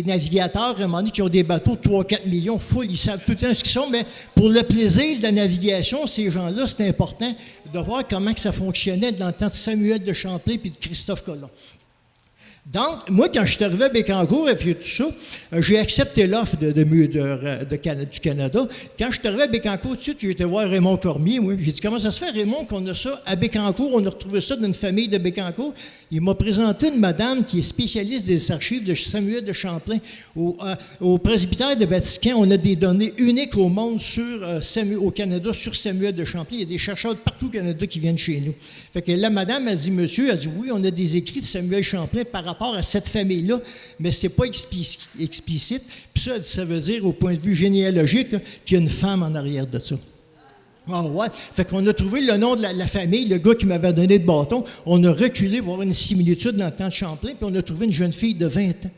navigateurs, à un moment donné, qui ont des bateaux de 3-4 millions, full, ils savent tout le temps ce qu'ils sont, mais pour le plaisir de la navigation, ces gens-là, c'est important de voir comment que ça fonctionnait dans le temps de Samuel de Champlain puis de Christophe Colomb. Donc, moi, quand je suis arrivé à Bécancour et tout ça, j'ai accepté l'offre du Canada. Quand je suis arrivé à Bécancour, tout de suite, j'ai été voir Raymond Cormier. Moi, j'ai dit, comment ça se fait, Raymond, qu'on a ça à Bécancour? On a retrouvé ça d'une famille de Bécancour. Il m'a présenté une madame qui est spécialiste des archives de Samuel de Champlain. Au presbytère de Vatican, on a des données uniques au monde au Canada sur Samuel de Champlain. Il y a des chercheurs de partout au Canada qui viennent chez nous. Fait que la madame a dit, monsieur, elle a dit, oui, on a des écrits de Samuel Champlain par rapport à cette famille-là, mais c'est pas explicite. Puis ça veut dire, au point de vue généalogique, là, qu'il y a une femme en arrière de ça. Ah ouais. Fait qu'on a trouvé le nom de la famille, le gars qui m'avait donné le bâton. On a reculé voir une similitude dans le temps de Champlain, puis on a trouvé une jeune fille de 20 ans.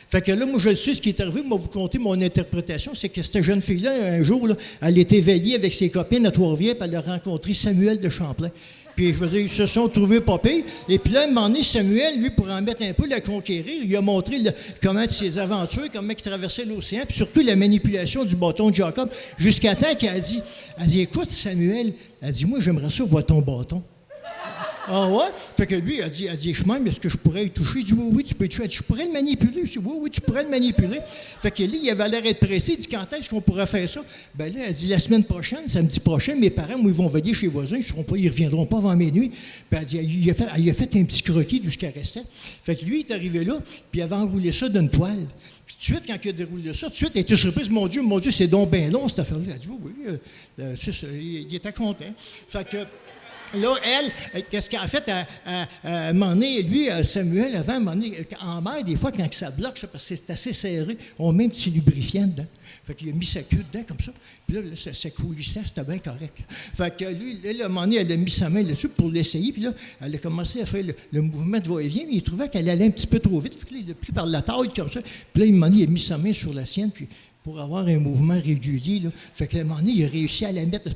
Fait que là, moi, je le sais, ce qui est arrivé, moi, vous compter mon interprétation, c'est que cette jeune fille-là, un jour, là, elle était veillée avec ses copines à Trois-Rivières, puis elle a rencontré Samuel de Champlain. Puis, je veux dire, ils se sont trouvés pas pires. Et puis là, à un moment donné, Samuel, lui, pour en mettre un peu, la conquérir, il a montré comment ses aventures, comment il traversait l'océan, puis surtout la manipulation du bâton de Jacob, jusqu'à temps qu'elle a dit, écoute, Samuel, elle dit, moi, j'aimerais ça voir ton bâton. Ah ouais? Fait que lui, elle dit, même, est-ce que je pourrais y toucher? Il dit, oui, tu peux y toucher. Elle dit, je pourrais le manipuler. Je dis, oui, tu pourrais le manipuler. Fait que là, il avait l'air d'être pressé. Il dit, quand est-ce qu'on pourrait faire ça? Ben là, elle dit, la semaine prochaine, samedi prochain, mes parents, moi, ils vont veiller chez les voisins. Ils reviendront pas avant minuit. Puis elle dit, il a fait un petit croquis d'où ce qu'elle restait. Fait que lui, il est arrivé là, puis il avait enroulé ça d'une toile. Puis tout de suite, quand il a déroulé ça, tout de suite, elle était surprise. Mon Dieu, c'est donc bien long, cette affaire-là. Elle a dit, oui, il était content. Fait que... là, elle, qu'est-ce qu'elle a fait? À un moment donné, lui, Samuel, avant, à un moment donné, en mer, des fois, quand ça bloque, parce que c'est assez serré, on met un petit lubrifiant dedans. Fait qu'il a mis sa queue dedans, comme ça. Puis là, ça coulissait, c'était bien correct. Là. Fait que lui, là, à un moment donné, elle a mis sa main là-dessus pour l'essayer. Puis là, elle a commencé à faire le mouvement de va-et-vient, mais il trouvait qu'elle allait un petit peu trop vite. Fait que là, il l'a pris par la taille, comme ça. Puis là, à un moment donné, il a mis sa main sur la sienne, puis pour avoir un mouvement régulier. Là. Fait que, à un moment donné, il a réussi à la mettre.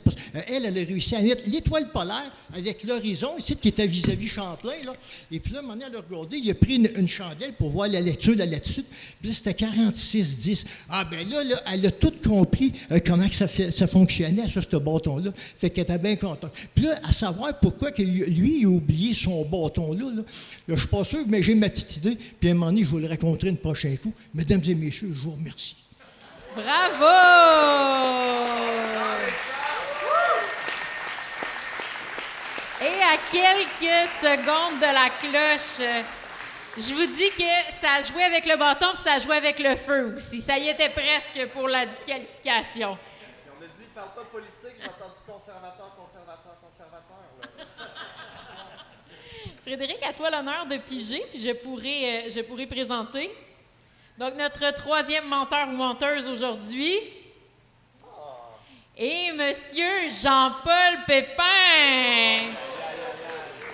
Elle a réussi à mettre l'étoile polaire avec l'horizon, ici, qui était vis-à-vis Champlain. Là. Et puis là, à un moment donné, elle a regardé, il a pris une chandelle pour voir la lecture de la latitude. Puis là, c'était 46-10. Ah, ben là, elle a tout compris comment que ça fonctionnait, ça, ce bâton-là. Fait qu'elle était bien contente. Puis là, à savoir pourquoi que lui, il a oublié son bâton-là. Là, je suis pas sûr, mais j'ai ma petite idée. Puis à un moment donné, je vous le raconterai une prochaine coup. Mesdames et messieurs, je vous remercie. Bravo! Et à quelques secondes de la cloche, je vous dis que ça a joué avec le bâton puis ça a joué avec le feu aussi. Ça y était presque pour la disqualification. Et on a dit, parle pas politique, j'ai entendu conservateur. Frédéric, à toi l'honneur de piger, puis je pourrais présenter. Donc, notre troisième menteur ou menteuse aujourd'hui est Monsieur Jean-Paul Pépin.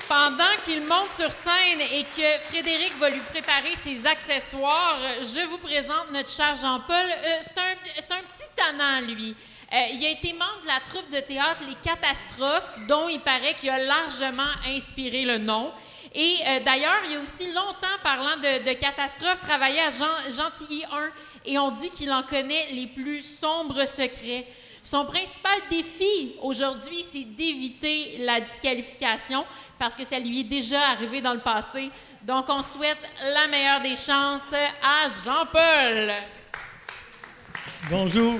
Pendant qu'il monte sur scène et que Frédéric va lui préparer ses accessoires, je vous présente notre cher Jean-Paul. C'est un petit tannant, lui. Il a été membre de la troupe de théâtre Les Catastrophes, dont il paraît qu'il a largement inspiré le nom. Et d'ailleurs, il a aussi longtemps, parlant de catastrophes, travaillé à Gentilly 1 et on dit qu'il en connaît les plus sombres secrets. Son principal défi aujourd'hui, c'est d'éviter la disqualification parce que ça lui est déjà arrivé dans le passé. Donc, on souhaite la meilleure des chances à Jean-Paul. Bonjour.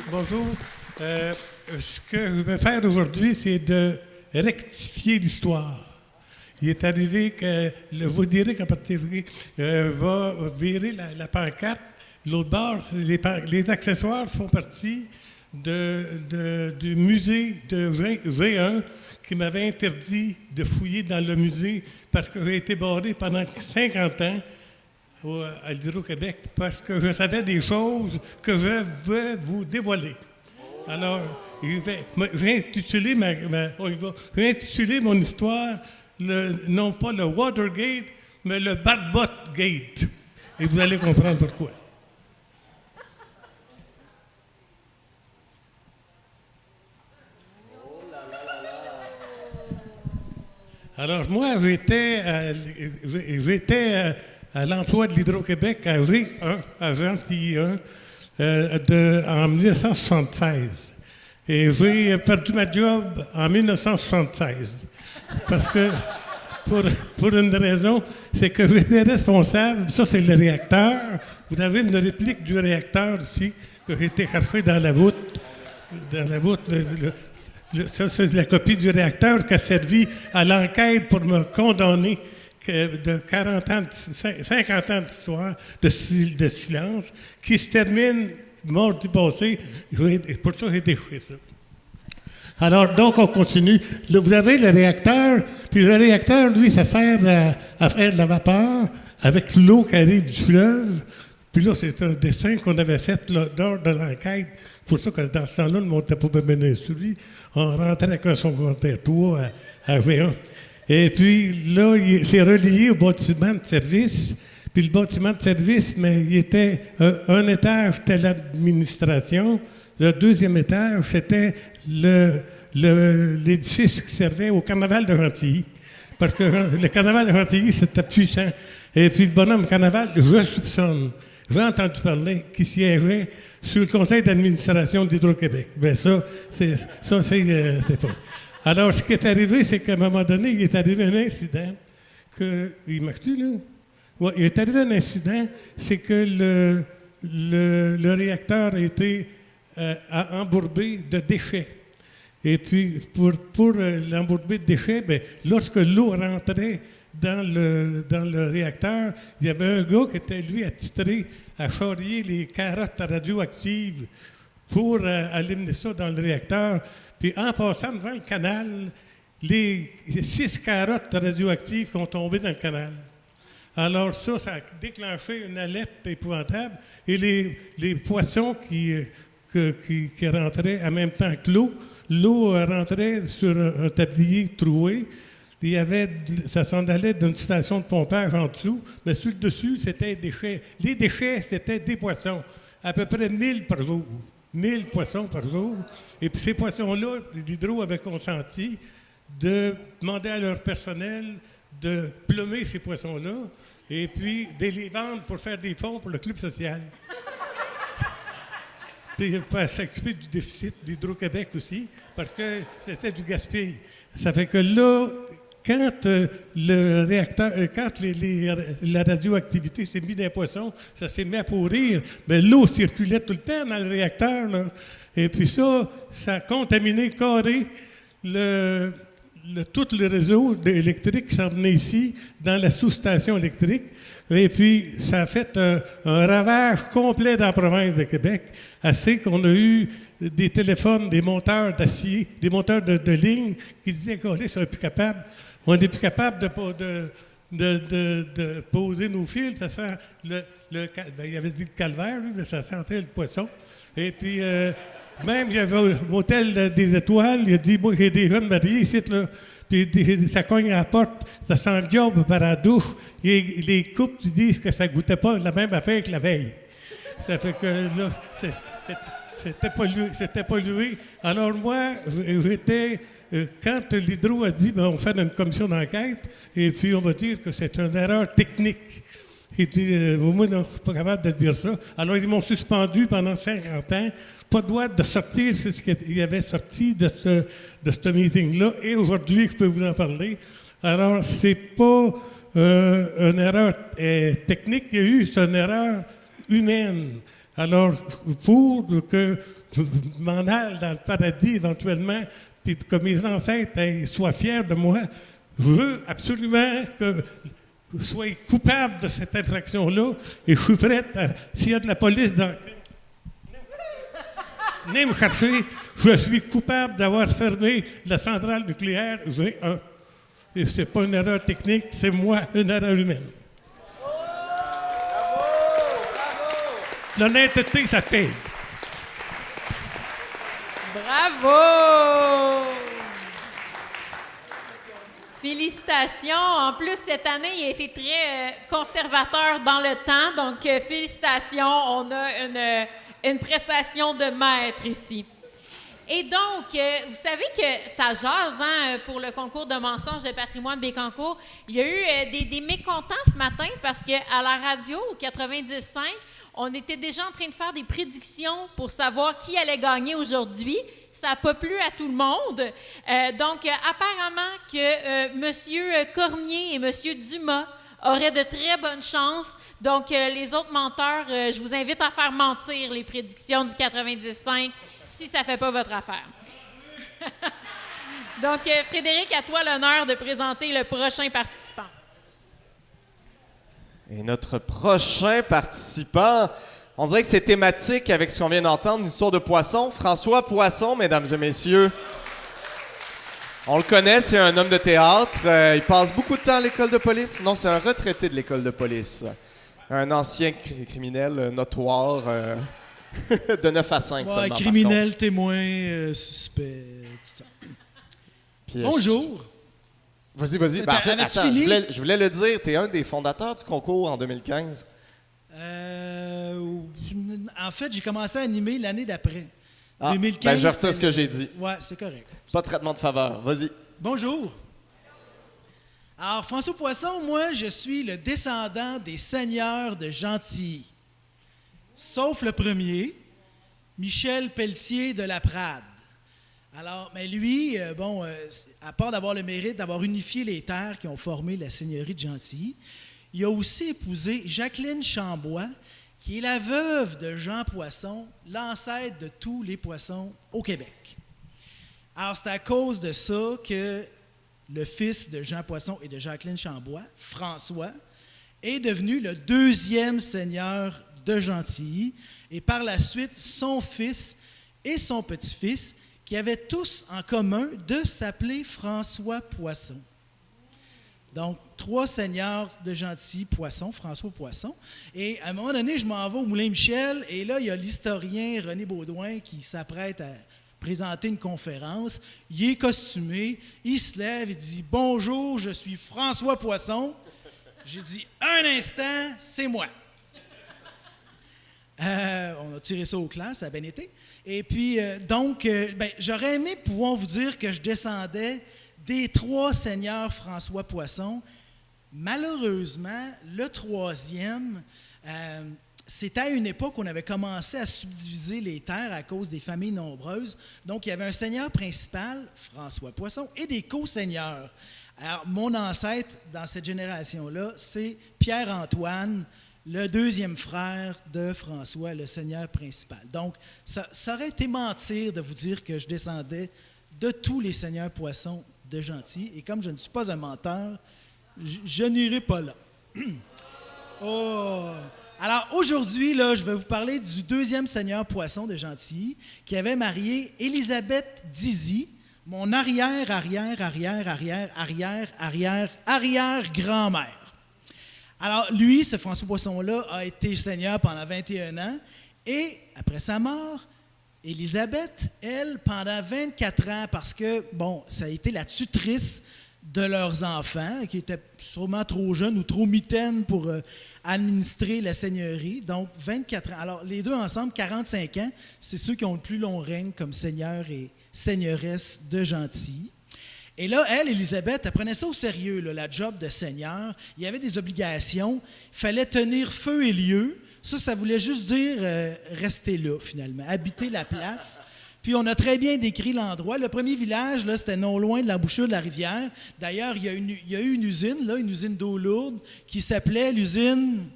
Ce que je vais faire aujourd'hui, c'est de rectifier l'histoire. Il est arrivé que vous direz qu'à partir de va virer la pancarte. L'autre bord, les accessoires font partie du musée de G1 qui m'avait interdit de fouiller dans le musée parce que j'ai été barré pendant 50 ans à l'Hydro-Québec parce que je savais des choses que je veux vous dévoiler. Alors, j'ai intitulé mon histoire non pas le Watergate, mais le Barbot Gate. Et vous allez comprendre pourquoi. Alors, moi, j'étais à l'emploi de l'Hydro-Québec à G1, à Gentilly 1, en 1976. Et j'ai perdu ma job en 1976. Parce que, pour une raison, c'est que j'étais responsable, ça c'est le réacteur. Vous avez une réplique du réacteur ici, que j'ai été chercher dans la voûte. Ça, c'est la copie du réacteur qui a servi à l'enquête pour me condamner de 50 ans d'histoire de silence, qui se termine mardi passé. Pour ça, j'ai été chez ça. Alors, donc, on continue. Là, vous avez le réacteur, puis le réacteur, lui, ça sert à faire de la vapeur avec l'eau qui arrive du fleuve. Puis là, c'est un dessin qu'on avait fait là, lors de l'enquête. Pour ça que dans ce temps-là, le monde n'était pas bien sur lui. On rentrait avec un secondaire 3 à V1. Et puis là, c'est relié au bâtiment de service. Puis le bâtiment de service, mais il était un étage, c'était l'administration. Le deuxième étage, c'était l'édifice qui servait au carnaval de Gentilly. Parce que le carnaval de Gentilly, c'était puissant. Et puis le bonhomme carnaval, je soupçonne, j'ai entendu parler, qui siégeait sur le conseil d'administration d'Hydro-Québec. Bien ça, c'est pas. Alors, ce qui est arrivé, c'est qu'à un moment donné, il est arrivé un incident que... Il marche-tu, là? Ouais, il est arrivé un incident, c'est que le réacteur a été embourbé de déchets. Et puis, pour l'embourber de déchets, bien, lorsque l'eau rentrait dans le réacteur, il y avait un gars qui était, lui, attitré à charrier les carottes radioactives pour aller mener ça dans le réacteur. Puis, en passant devant le canal, les 6 carottes radioactives qui ont tombé dans le canal. Alors ça a déclenché une alerte épouvantable. Et les poissons qui rentraient en même temps que l'eau rentrait sur un tablier troué. Ça s'en allait d'une station de pompage en dessous, mais sur le dessus, c'était des déchets. Les déchets, c'était des poissons. À peu près 1000 par jour. 1000 poissons par jour. Et puis ces poissons-là, l'Hydro avait consenti de demander à leur personnel de plumer ces poissons-là et puis de les vendre pour faire des fonds pour le club social. Puis pas s'occuper du déficit d'Hydro-Québec aussi, parce que c'était du gaspillage. Ça fait que là, quand le réacteur, la radioactivité s'est mise dans les poissons, ça s'est mis à pourrir, bien l'eau circulait tout le temps dans le réacteur, là. Et puis ça a contaminé carré tout le réseau électrique qui s'en venait ici, dans la sous-station électrique. Et puis, ça a fait un ravage complet dans la province de Québec, assez qu'on a eu des téléphones, des monteurs d'acier, des monteurs de ligne qui disaient qu'on n'est plus capable. On n'est plus capable de poser nos fils. Ça sent il avait dit le calvaire, lui, mais ça sentait le poisson. Et puis, même, il y avait au motel des Étoiles, il a dit, moi, j'ai des jeunes mariés ici, là. Puis ça cogne à la porte, ça sent le diable par la douche. Et les couples disent que ça goûtait pas la même affaire que la veille. Ça fait que là, c'était pollué. Alors moi, j'étais... Quand l'Hydro a dit, on va faire une commission d'enquête, et puis on va dire que c'est une erreur technique. Il dit, moi, non, je ne suis pas capable de dire ça. Alors, ils m'ont suspendu pendant 50 ans. Pas de droit de sortir ce qu'il avait sorti de ce meeting-là. Et aujourd'hui, je peux vous en parler. Alors, c'est pas une erreur technique qu'il y a eu, c'est une erreur humaine. Alors, pour que je m'en aille dans le paradis éventuellement, puis que mes ancêtres soient fiers de moi, je veux absolument que vous soyez coupable de cette infraction-là, et je suis prête, s'il y a de la police dans... Venez me chercher, je suis coupable d'avoir fermé la centrale nucléaire G1. Et c'est pas une erreur technique, c'est moi, une erreur humaine. L'honnêteté, ça paye. Bravo! Félicitations. En plus, cette année, il a été très conservateur dans le temps. Donc, félicitations. On a une prestation de maître ici. Et donc, vous savez que ça jase pour le concours de mensonges de patrimoine Bécancour. Il y a eu des mécontents ce matin parce qu'à la radio, au 95, on était déjà en train de faire des prédictions pour savoir qui allait gagner aujourd'hui. Ça n'a pas plu à tout le monde. Donc, apparemment que M. Cormier et M. Dumas auraient de très bonnes chances. Donc, les autres menteurs, je vous invite à faire mentir les prédictions du 95 si ça ne fait pas votre affaire. Donc, Frédéric, à toi l'honneur de présenter le prochain participant. Et notre prochain participant, on dirait que c'est thématique avec ce qu'on vient d'entendre, une histoire de poisson. François Poisson, mesdames et messieurs. On le connaît, c'est un homme de théâtre. Il passe beaucoup de temps à l'école de police. Non, c'est un retraité de l'école de police. Un ancien criminel notoire de 9 à 5 seulement. Criminel, témoin, suspect, tout ça. Puis, bonjour. Vas-y. Ben, en fait, attends, je voulais le dire, tu es un des fondateurs du concours en 2015. En fait, j'ai commencé à animer l'année d'après. 2015. Ben, je retire ce que j'ai dit. Ouais, c'est correct. Pas de traitement de faveur. Vas-y. Bonjour. Alors, François Poisson, moi, je suis le descendant des seigneurs de Gentilly. Sauf le premier, Michel Pelletier de la Prade. Alors, mais lui, à part d'avoir le mérite d'avoir unifié les terres qui ont formé la seigneurie de Gentilly, il a aussi épousé Jacqueline Chambois, qui est la veuve de Jean Poisson, l'ancêtre de tous les poissons au Québec. Alors, c'est à cause de ça que le fils de Jean Poisson et de Jacqueline Chambois, François, est devenu le deuxième seigneur de Gentilly, et par la suite, son fils et son petit-fils, qui avaient tous en commun de s'appeler François Poisson. Donc, 3 seigneurs de Gentilly Poisson, François Poisson. Et à un moment donné, je m'en vais au Moulin Michel, et là, il y a l'historien René Baudouin qui s'apprête à présenter une conférence. Il est costumé, il se lève, il dit « Bonjour, je suis François Poisson. » J'ai dit « Un instant, c'est moi. » On a tiré ça au clair, ça a bien été. Et puis, j'aurais aimé pouvoir vous dire que je descendais des 3 seigneurs François Poisson. Malheureusement, le 3e, c'était à une époque où on avait commencé à subdiviser les terres à cause des familles nombreuses. Donc, il y avait un seigneur principal, François Poisson, et des co-seigneurs. Alors, mon ancêtre dans cette génération-là, c'est Pierre-Antoine, le 2e frère de François, le seigneur principal. Donc, ça aurait été mentir de vous dire que je descendais de tous les seigneurs Poisson de Gentilly. Et comme je ne suis pas un menteur, je n'irai pas là. Oh! Alors, aujourd'hui, là, je vais vous parler du 2e seigneur Poisson de Gentilly qui avait marié Élisabeth Dizy, mon arrière-grand-mère. Alors, lui, ce François Poisson-là, a été seigneur pendant 21 ans. Et après sa mort, Élisabeth, elle, pendant 24 ans, parce que, bon, ça a été la tutrice de leurs enfants, qui étaient sûrement trop jeunes ou trop mitaines pour administrer la seigneurie. Donc, 24 ans. Alors, les deux ensemble, 45 ans, c'est ceux qui ont le plus long règne comme seigneur et seigneuresse de Gentilly. Et là, elle, Élisabeth, elle prenait ça au sérieux, là, la job de seigneur. Il y avait des obligations. Il fallait tenir feu et lieu. Ça voulait juste dire rester là, finalement, habiter la place. Puis on a très bien décrit l'endroit. Le premier village, là, c'était non loin de l'embouchure de la rivière. D'ailleurs, il y a eu une usine, là, une usine d'eau lourde, qui s'appelait l'usine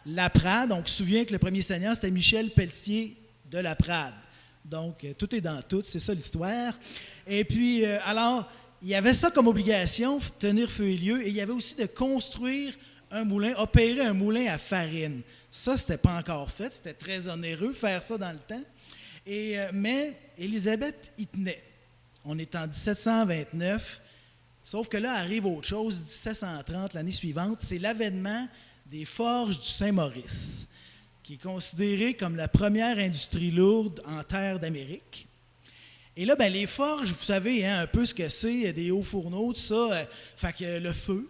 La Prade. On se souvient que le premier seigneur, c'était Michel Pelletier de La Prade. Donc, tout est dans tout, c'est ça l'histoire. Et puis, alors, il y avait ça comme obligation, tenir feu et lieu, et il y avait aussi de construire un moulin, opérer un moulin à farine. Ça, c'était pas encore fait, c'était très onéreux faire ça dans le temps. Mais Élisabeth y tenait. On est en 1729, sauf que là arrive autre chose, 1730, l'année suivante, c'est l'avènement des forges du Saint-Maurice, qui est considérée comme la première industrie lourde en terre d'Amérique. Et là, ben, les forges, vous savez un peu ce que c'est, des hauts fourneaux, tout ça, fait que le feu,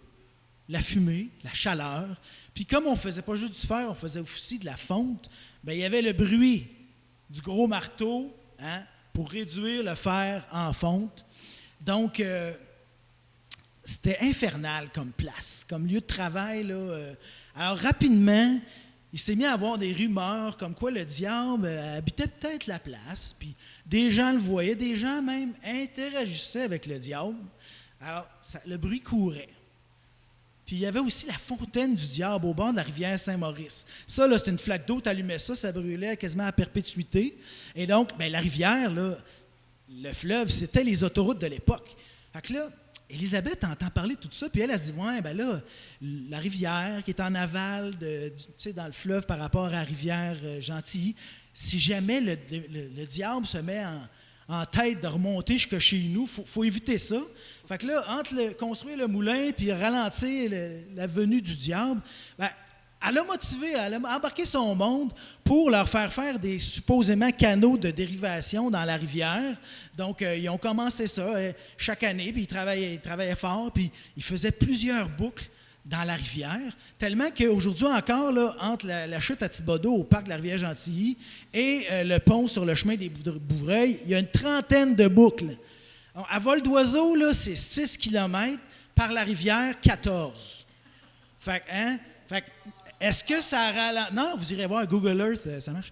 la fumée, la chaleur. Puis comme on ne faisait pas juste du fer, on faisait aussi de la fonte, ben, il y avait le bruit du gros marteau pour réduire le fer en fonte. Donc, c'était infernal comme place, comme lieu de travail. Là, alors, rapidement, il s'est mis à avoir des rumeurs comme quoi le diable habitait peut-être la place, puis des gens le voyaient, des gens même interagissaient avec le diable. Alors, le bruit courait. Puis il y avait aussi la fontaine du diable au bord de la rivière Saint-Maurice. Ça, là, c'était une flaque d'eau, tu allumais ça brûlait quasiment à perpétuité. Et donc, ben, la rivière, là, le fleuve, c'était les autoroutes de l'époque. Fait que là, Élisabeth entend parler de tout ça, puis elle se dit, ouais, ben là, la rivière qui est en aval, dans le fleuve par rapport à la rivière Gentilly, si jamais le diable se met en tête de remonter jusqu'à chez nous, il faut éviter ça. Fait que là, entre construire le moulin puis ralentir la venue du diable, ben, elle a motivé, elle a embarqué son monde pour leur faire des supposément canaux de dérivation dans la rivière. Donc, ils ont commencé ça chaque année, puis ils travaillaient fort, puis ils faisaient plusieurs boucles dans la rivière, tellement qu'aujourd'hui encore, là, entre la chute à Thibodaux au parc de la rivière Gentilly et le pont sur le chemin des Bouvreuils, il y a une trentaine de boucles. Alors, à vol d'oiseau, là, c'est 6 km, par la rivière, 14. Fait que, est-ce que ça ralentit... Non, vous irez voir Google Earth, ça marche.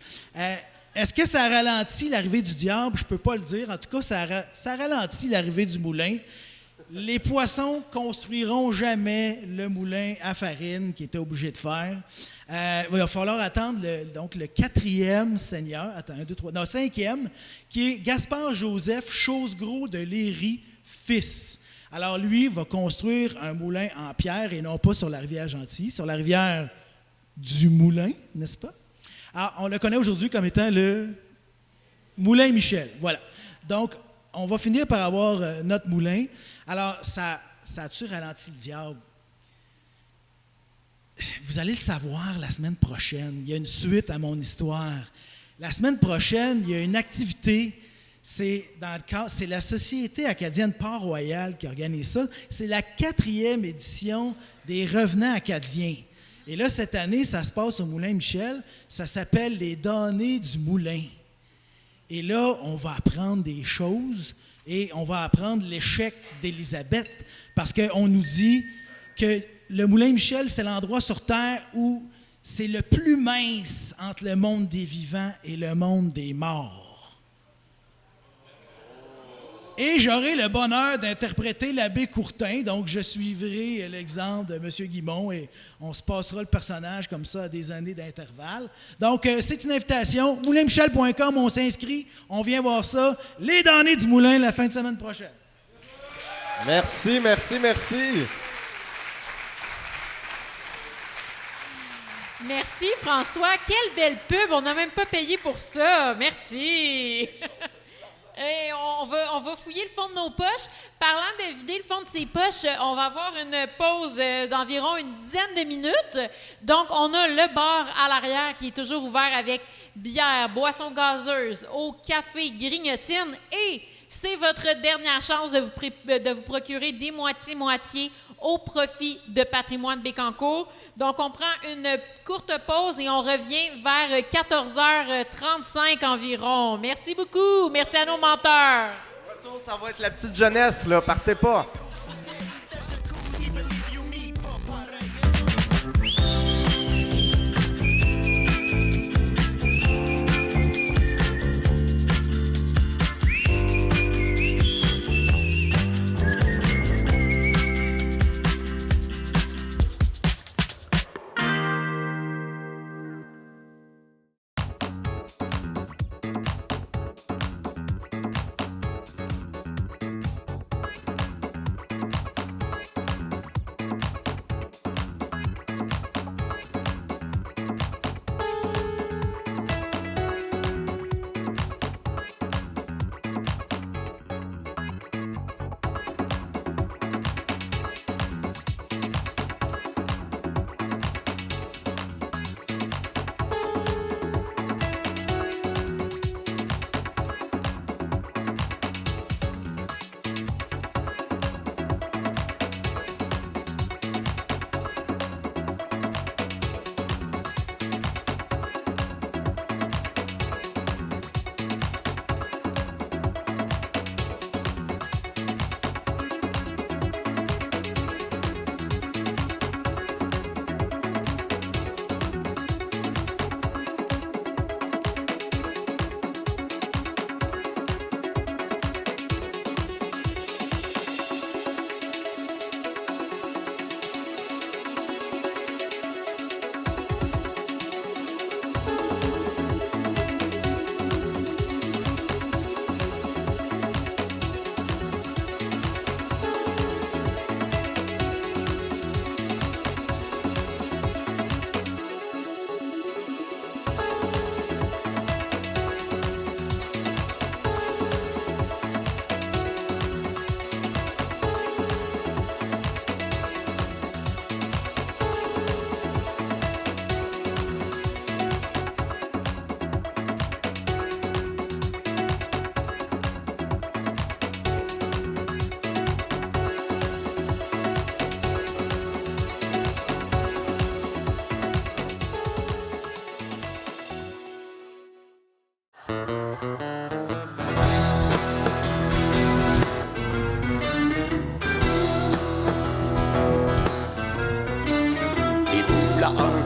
Est-ce que ça ralentit l'arrivée du diable? Je ne peux pas le dire. En tout cas, ça ralentit l'arrivée du moulin. Les poissons construiront jamais le moulin à farine qu'ils étaient obligés de faire. Il va falloir attendre le 4e seigneur, 5e, qui est Gaspard-Joseph Chosegros de Léry, fils. Alors lui va construire un moulin en pierre et non pas sur la rivière Gentilly, sur la rivière du Moulin, n'est-ce pas? Alors, on le connaît aujourd'hui comme étant le Moulin Michel, voilà. Donc, on va finir par avoir notre moulin. Alors, ça a-tu ralenti le diable? Vous allez le savoir la semaine prochaine. Il y a une suite à mon histoire. La semaine prochaine, il y a une activité. C'est la Société acadienne Port-Royal qui organise ça. C'est la 4e édition des Revenants acadiens. Et là, cette année, ça se passe au Moulin Michel. Ça s'appelle les Damnés du Moulin. Et là, on va apprendre des choses et on va apprendre l'échec d'Élisabeth parce qu'on nous dit que le Moulin Michel, c'est l'endroit sur Terre où c'est le plus mince entre le monde des vivants et le monde des morts. Et j'aurai le bonheur d'interpréter l'abbé Courtin, donc je suivrai l'exemple de M. Guimond et on se passera le personnage comme ça à des années d'intervalle. Donc, c'est une invitation. moulinmichel.com, on s'inscrit, on vient voir ça. Les damnés du Moulin la fin de semaine prochaine. Merci, merci, merci. Merci, François. Quelle belle pub. On n'a même pas payé pour ça. Merci. Et on va fouiller le fond de nos poches. Parlant de vider le fond de ses poches, on va avoir une pause d'environ une dizaine de minutes. Donc, on a le bar à l'arrière qui est toujours ouvert avec bière, boissons gazeuses, eau, café, grignotine. Et c'est votre dernière chance de vous procurer des moitiés-moitiés au profit de Patrimoine Bécancour. Donc, on prend une courte pause et on revient vers 14h35 environ. Merci beaucoup. Merci à nos menteurs. Retour, ça va être la petite jeunesse, là. Partez pas.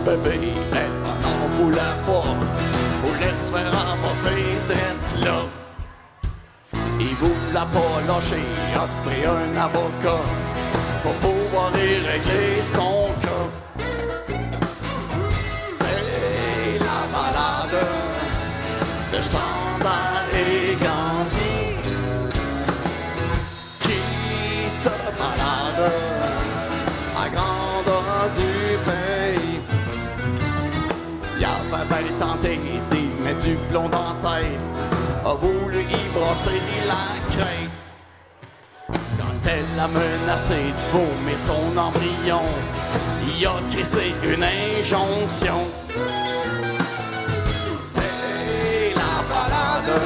bébé, elle n'en voulait pas, voulait se faire emporter d'être là. Il voulait pas lâcher, a pris un avocat pour pouvoir y régler son cas. C'est la malade de Sandal et Gandhi qui se malade à grandeur du pays. Il avait bien tenté d'y mettre du plomb dans la tête, a voulu y brasser la crainte. Quand elle a menacé de vomir son embryon, il a crissé une injonction. C'est la balade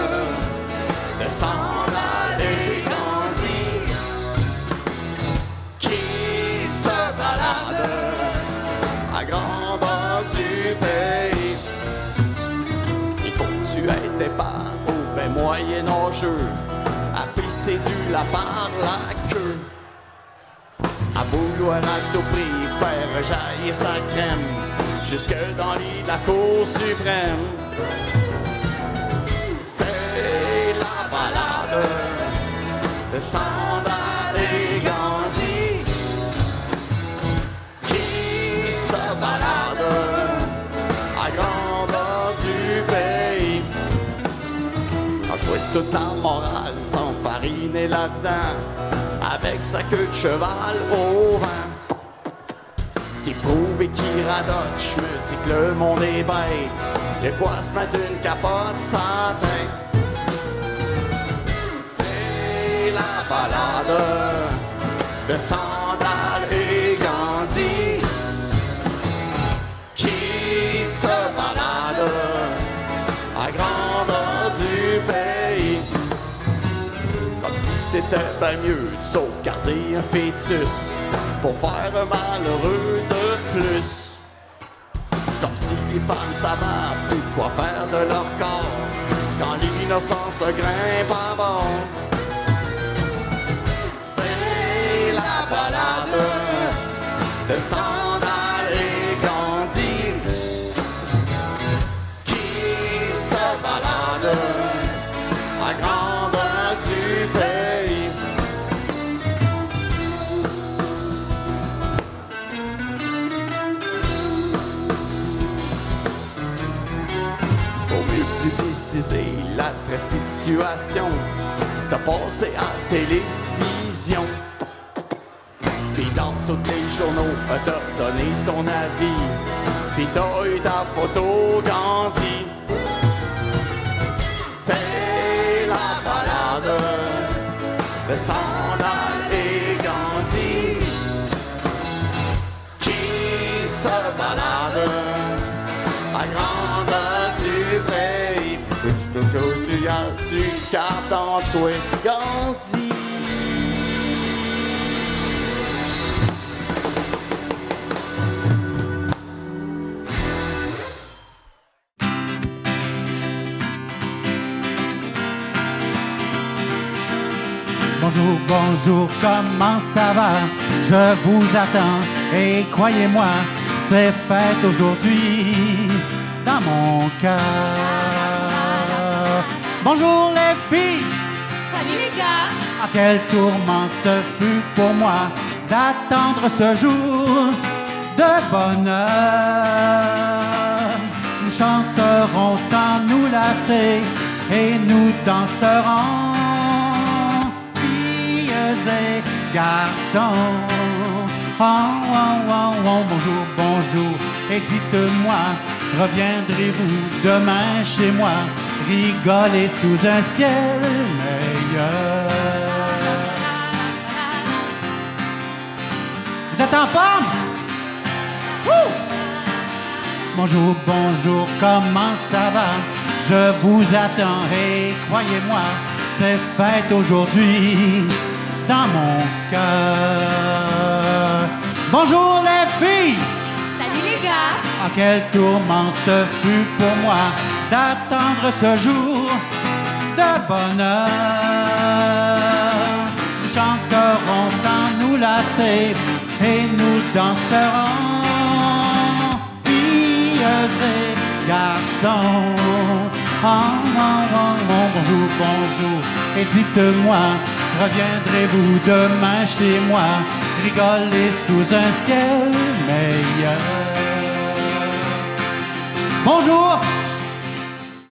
de Sandal et Gandhi qui se balade à grandeur du pays. Il faut que tu aies tes parts ou ben moyen-âgeux à pisser du la par la queue. À vouloir à tout prix faire jaillir sa crème jusque dans l'île de la Cour suprême. C'est la balade de Sandal et Gandhi qui se balade à grandeur du pays. Quand je vois toute la morale s'enfariner là-dedans avec sa queue de cheval au vent, qui prouve et qui radote, je me dis que le monde est bête. De quoi se mettre une capote sans tête. C'est la balade de Sandal et Gandhi qui se balade à grandeur du pays. Comme si c'était bien mieux de sauvegarder un fœtus pour faire un malheureux de plus. Comme si les femmes savaient plus quoi faire de leur corps quand l'innocence le grimpe à bord. C'est la balade de Sandal et Gandhi qui se balade à grandeur du pays. Pour mieux publiciser la triste situation, t'as passé à télévision. Pis dans tous les journaux, t'as donné ton avis. Pis t'as eu ta photo Gandhi. C'est la balade de Sandal et Gandhi qui se balade à grandeur du pays. Je te jure qu'il y a du cap dans toi, Gandhi. Bonjour, bonjour, comment ça va? Je vous attends et croyez-moi, c'est fête aujourd'hui dans mon cœur. Bonjour les filles! Salut les gars! Ah, quel tourment ce fut pour moi d'attendre ce jour de bonheur. Nous chanterons sans nous lasser et nous danserons, et garçons. Oh, oh, oh, oh, bonjour, bonjour. Et dites-moi, reviendrez-vous demain chez moi, rigoler sous un ciel meilleur? Vous êtes en forme? Wouh! Bonjour, bonjour, comment ça va? Je vous attends et croyez-moi, c'est fête aujourd'hui dans mon cœur. Bonjour les filles! Salut les gars! Ah, quel tourment ce fut pour moi d'attendre ce jour de bonheur. Nous chanterons sans nous lasser et nous danserons, filles et garçons. Oh, oh, oh, oh, bonjour, bonjour. Et dites-moi, reviendrez-vous demain chez moi, rigoler sous un ciel meilleur? Bonjour!